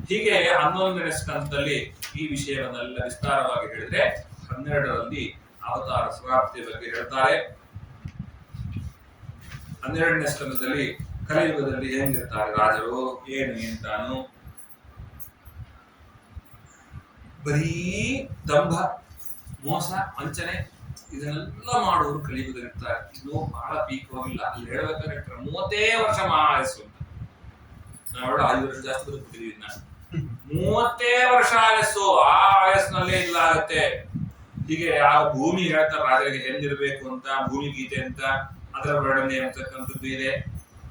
ಹೀಗೆ 11ನೇ ಸ್ಕಂದದಲ್ಲಿ ಈ ವಿಷಯವನ್ನೆಲ್ಲ ವಿಸ್ತಾರವಾಗಿ ಹೇಳಿದ್ರೆ 12ರಲ್ಲಿ ಅವತಾರ ಸಮಾಪ್ತಿಯ ಬಗ್ಗೆ ಹೇಳ್ತಾರೆ. 12ನೇ ಸ್ಕಂದದಲ್ಲಿ ಕಲಿಯುಗದಲ್ಲಿ ಹೆಂಗಿರ್ತಾರೆ ರಾಜರು, ಏನು ಎಂತಾನು, ಬರೀ ದಂಭ, ಮೋಸ, ವಂಚನೆ ಇದನ್ನೆಲ್ಲ ಮಾಡುವರು ಕಲಿಯುಗದಲ್ಲಿರ್ತಾರೆ. ಇನ್ನು ಬಹಳ ಪೀಕ್ ಹೋಗಿಲ್ಲ. ಅಲ್ಲಿ ಹೇಳ್ಬೇಕಾದ್ರೆ 30 ವರ್ಷ ಆಯಸ್ಸು ಅಂತ. ನಾವು 5 ವರ್ಷ ಜಾಸ್ತಿ ಬದುಕ್ಬಿಟ್ಟಿದೀವಿ. ನಾನು 30 ವರ್ಷ ಆಯಸ್ಸು. ಆ ಆಯಸ್ಸಿನಲ್ಲೇ ಇಲ್ಲ ಆಗುತ್ತೆ. ಹೀಗೆ ಆ ಭೂಮಿ ಹೇಳ್ತಾರೆ ರಾಜರಿಗೆ ಹೆಂಗಿರ್ಬೇಕು ಅಂತ, ಭೂಮಿ ಗೀತೆ ಅಂತ ಅದರ ವರ್ಣನೆ ಅಂತಕ್ಕಂಥದ್ದು ಇದೆ.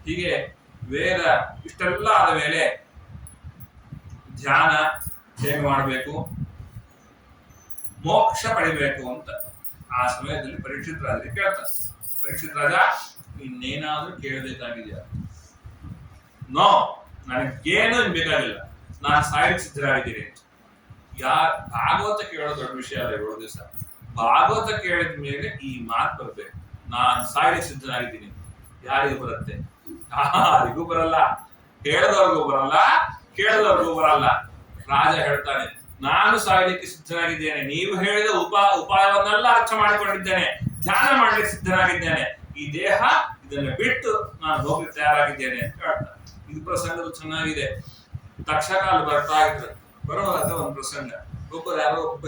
ಹೀಗೆ ವೇದ ಇಷ್ಟೆಲ್ಲ ಆದ ಮೇಲೆ ಧ್ಯಾನ ಹೇಗೆ ಮಾಡಬೇಕು, ಮೋಕ್ಷ ಪಡಿಬೇಕು ಅಂತ ಆ ಸಮಯದಲ್ಲಿ ಪರೀಕ್ಷಿತ್ ರಾಜರಿಗೆ ಕೇಳ್ತಾನೆ. ಪರೀಕ್ಷಿತ್ ರಾಜ ಇನ್ನೇನಾದ್ರೂ ಕೇಳಬೇಕಾಗಿದೆಯಾ? ನೋ, ನನಗೇನು ಬೇಕಾಗಿಲ್ಲ, ನಾನು ಸಾಯಕ್ಕೆ ಸಿದ್ಧರಾಗಿದ್ದೀನಿ. ಭಾಗವತ ಕೇಳೋ ದೊಡ್ಡ ವಿಷಯ ಅಲ್ಲ. 7 ದಿವಸ ಭಾಗವತ ಕೇಳಿದ ಮೇಲೆ ಈ ಮಾತು ಬರ್ಬೇಕು, ನಾನು ಸಾಯಕ್ಕೆ ಸಿದ್ಧನಾಗಿದ್ದೀನಿ. ಯಾರಿಗೂ ಬರುತ್ತೆ? ಯಾರಿಗೂ ಬರಲ್ಲ. ಕೇಳದವ್ರಿಗೂ ಬರಲ್ಲ, ಕೇಳದವ್ರಿಗೂ ಬರಲ್ಲ. ರಾಜ ಹೇಳ್ತಾನೆ, ನಾನು ಸಾಯಲಿಕ್ಕೆ ಸಿದ್ಧನಾಗಿದ್ದೇನೆ, ನೀವು ಹೇಳಿದ ಉಪಾಯವನ್ನೆಲ್ಲ ಅರ್ಥ ಮಾಡಿಕೊಂಡಿದ್ದೇನೆ, ಧ್ಯಾನ ಮಾಡ್ಲಿಕ್ಕೆ ಸಿದ್ಧನಾಗಿದ್ದೇನೆ, ಈ ದೇಹ ಇದನ್ನು ಬಿಟ್ಟು ನಾನು ಹೋಗ್ಲಿಕ್ಕೆ ತಯಾರಾಗಿದ್ದೇನೆ ಅಂತ ಹೇಳ್ತಾನೆ. ಇದು ಪ್ರಸಂಗದ ಚೆನ್ನಾಗಿದೆ. ತಕ್ಷಕ ಅಲ್ಲಿ ಬರ್ತಾ ಇದ್ರು, ಬರೋವಾಗ ಒಂದು ಪ್ರಸಂಗ, ಯಾರೋ ಒಬ್ಬ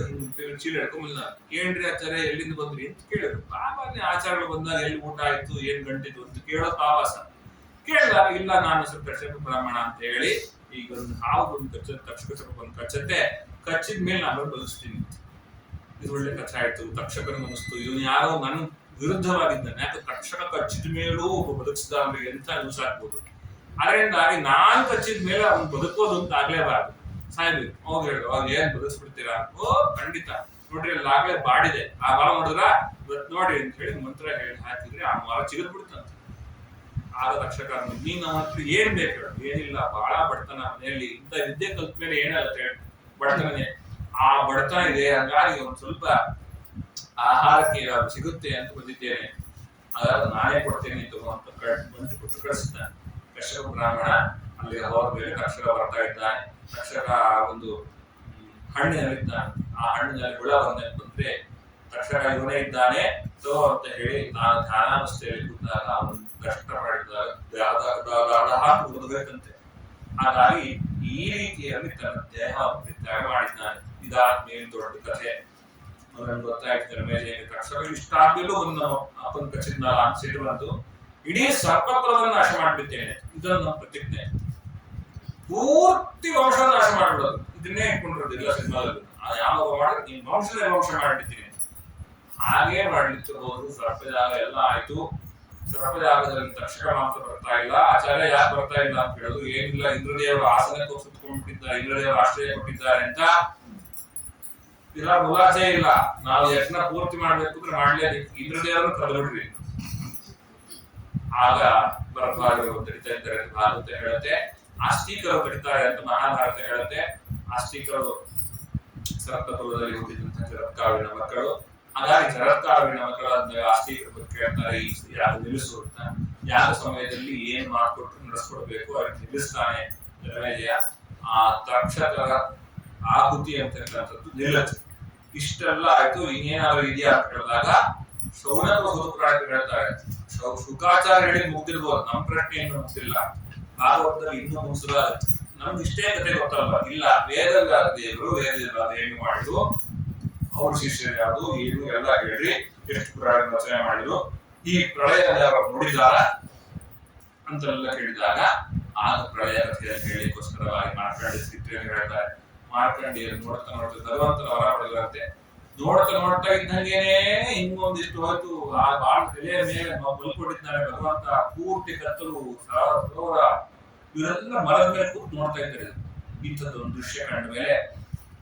ಚೀಲ ಹಿಡ್ಕೊಂಡ್ ಏನ್ರಿ ಆಚಾರ್ಯ ಎಲ್ಲಿಂದ ಬಂದ್ರಿ ಅಂತ ಕೇಳಿದ್ರು. ಸಾಮಾನ್ಯ ಆಚಾರಗಳು ಬಂದಾಗ ಎಲ್ಲಿ ಊಟ ಆಯ್ತು, ಏನ್ ಗಂಟಿತ್ತು ಅಂತ ಕೇಳೋದು ಆವಾಸ. ಕೇಳಿದಾಗ ಇಲ್ಲ, ನಾನು ಸ್ವಲ್ಪ ಕಕ್ಷಕ ಬ್ರಾಹ್ಮಣ ಅಂತ ಹೇಳಿ ಈಗ ಒಂದು ಹಾವು ಒಂದು ತಕ್ಷಕ ಸ್ವಲ್ಪ ಒಂದು ಕಚ್ಚತ್ತೆ, ಕಚ್ಚಿದ ಮೇಲೆ ನಾನು ಬದುಕಿಸ್ತೀನಿ. ಇದು ಒಳ್ಳೆ ಕಥೆ ಆಯ್ತು, ತಕ್ಷಕನ ಅನಿಸ್ತು, ಇವನು ಯಾರೋ ನನ್ನ ವಿರುದ್ಧವಾಗಿದ್ದಾನೆ, ಯಾಕೆ ತಕ್ಷಕ ಕಚ್ಚಿದ ಮೇಲೂ ಒಬ್ಬ ಬದುಕಿಸಿದ ಅಂದ್ರೆ ಎಂತ ನ್ಯೂಸ್ ಆಗ್ಬೋದು. ಅದರಿಂದಾಗಿ ನಾನು ಕಚ್ಚಿದ ಮೇಲೆ ಅವ್ನು ಬದುಕೋದು ಅಂತ ಆಗ್ಲೇಬಾರ್ದು, ಸಾಯ್ಬೇಕು. ಅವಾಗ ಹೇಳಿದ್ರು, ಅವಾಗ ಏನ್ ಬದುಕಿಸ್ಬಿಡ್ತೀರಾ? ಓ ಖಂಡಿತ, ನೋಡ್ರಿ ಅಲ್ಲಿ ಆಗ್ಲೇ ಬಾಡಿದೆ, ಆ ಮರ ನೋಡಿದ್ರ ಇವತ್ತು ನೋಡಿ ಅಂತ ಹೇಳಿ ಮಂತ್ರ ಹೇಳಿ ಹಾಕಿದ್ರೆ ಆ ಮರ ಚಿಗದ್ ಬಿಡ್ತಂತ. ಆಗ ತಕ್ಷಕ ನೀನ್ ಹತ್ರ ಏನ್ ಬೇಕು? ಏನಿಲ್ಲ, ಬಹಳ ಬಡತನ ಮನೆಯಲ್ಲಿ, ಇಂಥ ವಿದ್ಯೆ ಕಲ್ತ ಮೇಲೆ ಏನಲ್ಲ ಬಡತನೇ, ಆ ಬಡತನ ಇದೆ, ಹಂಗಾಗಿ ಒಂದ್ ಸ್ವಲ್ಪ ಆಹಾರಕ್ಕೆ ಸಿಗುತ್ತೆ ಅಂತ ಬಂದಿದ್ದೇನೆ, ಅದಾದ ನಾನೇ ಕೊಡ್ತೇನೆ ಅಂತ ಮಂತ್ರಿ ಕೊಟ್ಟು ಕಳಿಸಿದ್ದಾನೆ. ಕಶ್ಯಪ ಬ್ರಾಹ್ಮಣ ಅಲ್ಲಿ ಹೋದ ಮೇಲೆ ತಕ್ಷಕ ಬರ್ತಾ ಇದ್ದಾನೆ. ತಕ್ಷಕ ಒಂದು ಹಣ್ಣಿನಲ್ಲಿದ್ದಾನೆ, ಆ ಹಣ್ಣಿನಲ್ಲಿ ಹುಳ ಬಂದ್ರೆ ತಕ್ಷಕ ಇವನೇ ಇದ್ದಾನೆ ತೋ ಅಂತ ಹೇಳಿ ನಾನು ಧ್ಯಾನಾವಸ್ಥೆಯಲ್ಲಿ ಕೂತಾಗ ಅವನು ಕಷ್ಟ ಮಾಡಿದಾಗ ಹಾಕಿ ಬದುಕಬೇಕಂತೆ. ಹಾಗಾಗಿ ಈ ರೀತಿಯಲ್ಲಿ ತನ್ನ ದೇಹವನ್ನು ತ್ಯಾಗ ಮಾಡಿದ್ದಾನೆ. ಇದಾದ್ಮೇಲೆ ದೊಡ್ಡ ಕಥೆ ನನಗೆ ಗೊತ್ತಾಯ್ತು. ಮೇಲೆ ತಕ್ಷಕ ಇಷ್ಟ ಆಗ್ಲಿಲ್ಲೂ ಒಂದು ಅಪ್ಪನ ಕಚ್ಚಿದ ಅನ್ಸಿಟ್ಟು ಬಂತು, ಇಡೀ ಸರ್ಪಕುಲವನ್ನು ನಾಶ ಮಾಡಿಬಿಡ್ತೇನೆ, ಇದನ್ನು ನಮ್ಮ ಪ್ರತಿಜ್ಞೆ. ಪೂರ್ತಿ ವಂಶ ನಾಶ ಮಾಡ್ಬಿಡೋದು, ಇದನ್ನೇ ಇಟ್ಕೊಂಡಿರೋದಿಲ್ಲ ಸಿನಿಮಾದಲ್ಲಿ. ಯಾವಾಗ ಮಾಡಿದ್ರೆ ನೀನ್ ವಂಶನೇ ವಂಶ ಮಾಡಿಬಿಡ್ತೀನಿ. ಹಾಗೆ ಮಾಡ್ಲಿಕ್ಕೆ ಹೋದ್ರು. ಸರ್ಪಜಾಗ ಎಲ್ಲ ಆಯ್ತು. ಸರ್ಪಜಾಗದಲ್ಲಿ ತಕ್ಷಕ ಮಾತ್ರ ಬರ್ತಾ ಇಲ್ಲ. ಆಚಾರ್ಯ ಯಾಕೆ ಬರ್ತಾ ಇಲ್ಲ ಅಂತ ಹೇಳೋದು, ಏನಿಲ್ಲ, ಇಂದ್ರದೇವರು ಆಸನಕ್ಕೆ ಸುತ್ತಕೊಂಡ್ಬಿಟ್ಟಿದ್ದಾರೆ, ಇಂದ್ರದೇವರು ಆಶ್ರಯ ಕೊಟ್ಟಿದ್ದಾರೆ ಅಂತ ಇಲ್ಲ, ಮುಲಾಸೆ ಇಲ್ಲ. ನಾವು ಯಜ್ಞ ಪೂರ್ತಿ ಮಾಡ್ಬೇಕು ಅಂದ್ರೆ ಮಾಡ್ಲೇಬೇಕು, ಇಂದ್ರದೇವರನ್ನು ಕರೆದ್ಬಿಡ್ರಿ. ಆಗ ಬರಬಾರದು ತಡಿತಾ ಇದ್ದಾರೆ. ಭಾರತ ಹೇಳುತ್ತೆ, ಆಸ್ತಿಕರು ತಡಿತಾರೆ ಅಂತ ಮಹಾಭಾರತ ಹೇಳುತ್ತೆ. ಆಸ್ತಿಕರು ಸರ್ಪಕುಲದಲ್ಲಿ ಹುಟ್ಟಿದಂತಹ ಜರತ್ಕಾವಿನ ಮಕ್ಕಳು. ಹಾಗಾಗಿ ಜರತ್ಕಾವಿನ ಮಕ್ಕಳಾದ ಆಸ್ತಿಕರ ಬಗ್ಗೆ ಕೇಳ್ತಾರೆ, ಈ ಯಾರು ನಿಲ್ಲಿಸು ಅಂತ. ಯಾವ ಸಮಯದಲ್ಲಿ ಏನ್ ಮಾಡ್ಕೊಟ್ಟು ನಡೆಸ್ಕೊಡ್ಬೇಕು ಅವ್ರಿಗೆ ನಿಲ್ಲಿಸ್ತಾನೆ ಧನಂಜಯ. ಆ ತಕ್ಷಕರ ಆಹುತಿ ಅಂತಕ್ಕಂಥದ್ದು ನಿಲ್ಲುತ್ತೆ. ಇಷ್ಟೆಲ್ಲ ಆಯ್ತು. ಇನ್ನೇನಾದ್ರೂ ಇದೆಯಾ ಅಂತ ಹೇಳಿದಾಗ ಶೌನಕ ಸುಖಪ್ರಾಣ ಹೇಳ್ತಾರೆ. ಶುಕಾಚಾರ್ಯ ಹೇಳಿ ಮುಗ್ದಿರ್ಬೋದು, ನಮ್ಮ ಪ್ರಶ್ನೆ ಏನು ಮುಗ್ದಿಲ್ಲ. ಭಾಗವತದಲ್ಲಿ ಇನ್ನೂ ಮುಗಿಸಲಾಗುತ್ತೆ. ನಮ್ಗೆ ಇಷ್ಟೇ ಕತೆ ಗೊತ್ತಲ್ಲ. ಇಲ್ಲ, ವೇದಗಳ ದೇವರು ವೇದ ಏನು ಮಾಡಿದ್ರು, ಅವ್ರ ಶಿಷ್ಯರು ಯಾವುದು ಏನು ಎಲ್ಲ ಹೇಳಿ ಎಷ್ಟು ಪುರಾಣ ರಚನೆ ಮಾಡಿದ್ರು, ಈ ಪ್ರಳಯ ನೋಡಿದಾರ ಅಂತೆಲ್ಲ ಕೇಳಿದಾಗ ಆಗ ಪ್ರಳಯ ಕಥೆಯನ್ನು ಹೇಳಿಕೋಸ್ಕರವಾಗಿ ಮಾರ್ಕಂಡಿ ಸ್ಥಿತಿಯನ್ನು ಹೇಳ್ತಾರೆ. ಮಾರ್ಕಂಡಿಯನ್ನು ನೋಡ್ತಾ ಭಗವಂತನ ವರ ಪಡೆದಂತೆ ನೋಡ್ತಾ ಇದ್ದಂಗೆನೆ ಇನ್ನೊಂದಿಷ್ಟು ಹೊತ್ತು ಆ ಬಾಳ ತಲೆಯ ಮೇಲೆ ಮಲ್ಕೊಂಡಿದ್ದಾನೆ ಭಗವಂತ. ಪೂರ್ತಿ ಕತ್ತಲು ಸರೋವರ ಇವರೆಲ್ಲ ಮರದ ಮೇಲೆ ಕೂತು ನೋಡ್ತಾ ಇದ್ದಾರೆ. ಇಂಥದ್ದೊಂದು ದೃಶ್ಯ ಕಂಡ ಮೇಲೆ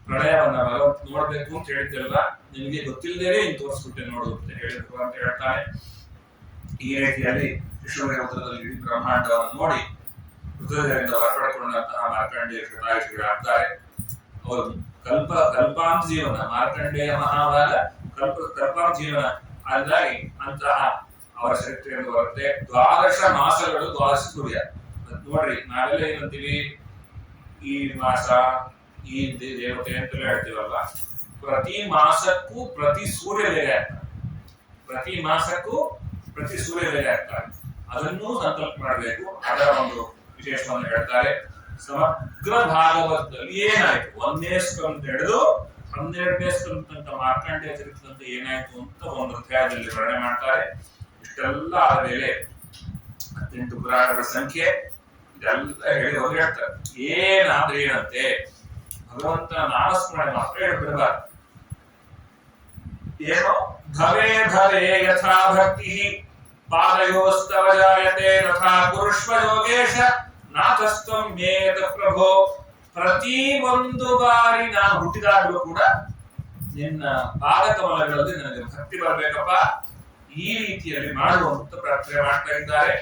ಪ್ರಳಯವನ್ನ ಭಗವಂತ ನೋಡ್ಬೇಕು ಅಂತ ಹೇಳಿದ್ದಲ್ಲ, ನಿಮಗೆ ಗೊತ್ತಿಲ್ಲದೇನೆ ಇನ್ ತೋರಿಸ್ಬಿಟ್ಟೆ ನೋಡು ಅಂತ ಹೇಳಿ ಭಗವಂತ ಹೇಳ್ತಾನೆ. ಈ ರೀತಿಯಲ್ಲಿ ವಿಶ್ವಮೇಧದಲ್ಲಿ ಇಡೀ ಬ್ರಹ್ಮಾಂಡವನ್ನು ನೋಡಿ ಹೃದಯದಿಂದ ಹೊರಪಡಿಕೊಂಡಂತಹ ಮಾರ್ಕಂಡೇಯ ಶತಾಯುಷಿಗಳಾಗ್ತಾರೆ. ಅವರು ಕಲ್ಪಾಂತ ಜೀವನ, ಮಾರ್ಕಂಡೇಯ ಮಹಾಭಾಗ ಕಲ್ಪಾಂತ ಜೀವನ. ಹಾಗಾಗಿ ಅಂತಹ ಅವರ ಚರಿತ್ರೆಯನ್ನು ಬರುತ್ತೆ. 12 ಮಾಸಗಳು 12 ಸೂರ್ಯ. ನೋಡ್ರಿ, ನಾವೆಲ್ಲ ಏನಂತೀವಿ, ಈ ಮಾಸ ಈ ದೇವತೆ ಅಂತೆಲ್ಲ ಹೇಳ್ತೀವಲ್ಲ, ಪ್ರತಿ ಮಾಸಕ್ಕೂ ಪ್ರತಿ ಸೂರ್ಯ ಬೇರೆ ಆಗ್ತಾರೆ. ಪ್ರತಿ ಮಾಸಕ್ಕೂ ಪ್ರತಿ ಸೂರ್ಯ ಬೇರೆ ಆಗ್ತಾರೆ. ಅದನ್ನೂ ಸಂಕಲ್ಪ ಮಾಡಬೇಕು. ಅದರ ಒಂದು ವಿಶೇಷವನ್ನು ಹೇಳ್ತಾರೆ. ಸಮಗ್ರ ಭಾಗವತದಲ್ಲಿ ಏನಾಯ್ತು, 1ನೇ ಸ್ಕಂದ ಹಿಡಿದು 12ನೇ ಸ್ಕಂದ ತನಕ ಮಾರ್ಕಂಡೇಯ ಚರಿತ್ರೆ ಏನಾಯ್ತು ಅಂತ ಒಂದು ಅಧ್ಯಾಯದಲ್ಲಿ ವರ್ಣನೆ ಮಾಡ್ತಾರೆ. ಇಷ್ಟೆಲ್ಲ ಆದಮೇಲೆ 18 ಪುರಾಣಗಳ ಸಂಖ್ಯೆ ಇದೆಲ್ಲ ಹೇಳಿ ಹೋಗಿ ಹೇಳ್ತಾರೆ. ಏನಾದ್ರೆ ಏನಂತೆ, ಭಗವಂತನ ನಾಮಸ್ಮರಣೆ ಮಾತ್ರ ಹೇಳ್ಬಿಡಬಾರ್ದು. ಏನೋ ಭವೇ ಭವೇ ಯಥಾ ಭಕ್ತಿ ಪಾದಯೋಸ್ತವ ಜಾಯತೆ ತಥಾ ಕುರುಷ್ವ ಯೋಗೇಶ ನಾಥಸ್ತಂ ಮೇತ ಪ್ರಭೋ. ಪ್ರತಿ ಒಂದು ಬಾರಿ ನಾನು ಹುಟ್ಟಿದಾಗಲೂ ಕೂಡ ನಿನ್ನ ಪಾದಕಮಲಗಳಲ್ಲಿ ನನಗೆ ಭಕ್ತಿ ಬರಬೇಕಪ್ಪ, ಈ ರೀತಿಯಲ್ಲಿ ಮಾಡುವಂತ ಪ್ರಾರ್ಥನೆ ಮಾಡ್ತಾ ಇದ್ದಾರೆ.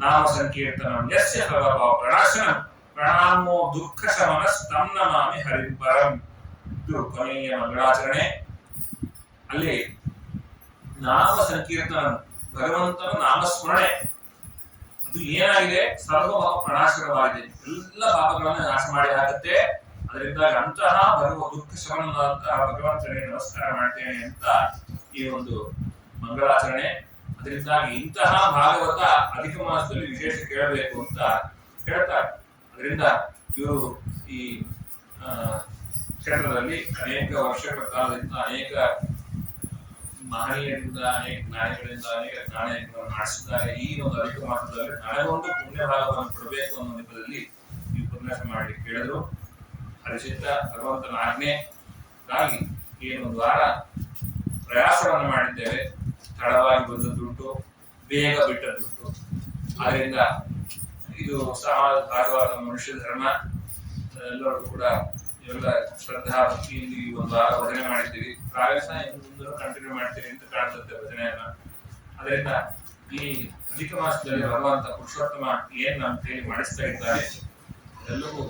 ನಾಮ ಸಂಕೀರ್ತನ ಯಸ್ಯ ಸರ್ವಭಾವ ಪ್ರಣಾಶನಂ ಪ್ರಣಾಮೋ ದುಃಖ ಶಮನ ಸ್ತಂ ನಮಾಮಿ ಹರಿಪರಂ. ಇದು ಕೊನೆಯ ಮಂಗಳಾಚರಣೆ. ಅಲ್ಲಿ ನಾಮ ಸಂಕೀರ್ತನ, ಭಗವಂತನ ನಾಮಸ್ಮರಣೆ, ಅದು ಏನಾಗಿದೆ, ಸರ್ವಭಾವ ಪ್ರಣಾಶನವಾಗಿದೆ, ಎಲ್ಲ ಪಾಪಗಳನ್ನು ನಾಶ ಮಾಡಿ ಹಾಕುತ್ತೆ. ಅದರಿಂದ ಅಂತಹ ದುಃಖ ಶಮನದಂತಹ ಭಗವಂತನಿಗೆ ನಮಸ್ಕಾರ ಮಾಡ್ತೇನೆ ಅಂತ ಈ ಒಂದು ಮಂಗಳಾಚರಣೆ. ಅದರಿಂದಾಗಿ ಇಂತಹ ಭಾಗವತ ಅಧಿಕ ಮಾಸದಲ್ಲಿ ವಿಶೇಷ ಕೇಳಬೇಕು ಅಂತ ಹೇಳ್ತಾರೆ. ಅದರಿಂದ ಇವರು ಈ ಕ್ಷೇತ್ರದಲ್ಲಿ ಅನೇಕ ವರ್ಷಗಳ ಕಾಲದಿಂದ ಅನೇಕ ಮಹನೀಯರಿಂದ, ಅನೇಕ ಜ್ಞಾನಿಗಳಿಂದ ಅನೇಕ ಜ್ಞಾನಗಳನ್ನು ಮಾಡಿಸಿದ್ದಾರೆ. ಈ ಒಂದು ಅಧಿಕ ಮಾಸದಲ್ಲಿ ನನಗೊಂದು ಪುಣ್ಯ ಭಾಗವನ್ನು ಕೊಡಬೇಕು ಅನ್ನೋ ನೆಪದಲ್ಲಿ ಈ ಉಪನ್ಯಾಸ ಮಾಡಿ ಕೇಳಿದ್ರು. ಹರಿಚಿತ್ತ ಭಗವಂತನ ಆಜ್ಞೆಗಾಗಿ ಏನೊಂದು ವಾರ ಪ್ರಯಾಸವನ್ನು ಮಾಡಿದ್ದೇವೆ. ತಡವಾಗಿ ಬಂದದ್ದುಂಟು, ಬೇಗ ಬಿಟ್ಟದ್ದುಂಟು. ಆದ್ರಿಂದ ಇದು ಸಹಜವಾದ ಮನುಷ್ಯ ಧರ್ಮ. ಎಲ್ಲರೂ ಕೂಡ ಇವೆಲ್ಲ ಶ್ರದ್ಧಾ ಭಕ್ತಿಯಿಂದ ಈ ಒಂದು ವಾರ ಭಜನೆ ಮಾಡಿದ್ದೀವಿ. ಪ್ರಾಯಸ ಮುಂದೆ ಕಂಟಿನ್ಯೂ ಮಾಡ್ತೀವಿ ಅಂತ ಕಾಣಿಸುತ್ತೆ ಭಜನೆಯನ್ನ. ಅದರಿಂದ ಈ ಅಧಿಕ ಮಾಸದಲ್ಲಿ ಭಗವಂತ ಪುರುಷೋತ್ತಮ ಏನ್ ನಮ್ಮ ಕೈಲಿ ಮಾಡಿಸ್ತಾ ಇದ್ದಾರೆ ಎಲ್ಲವೂ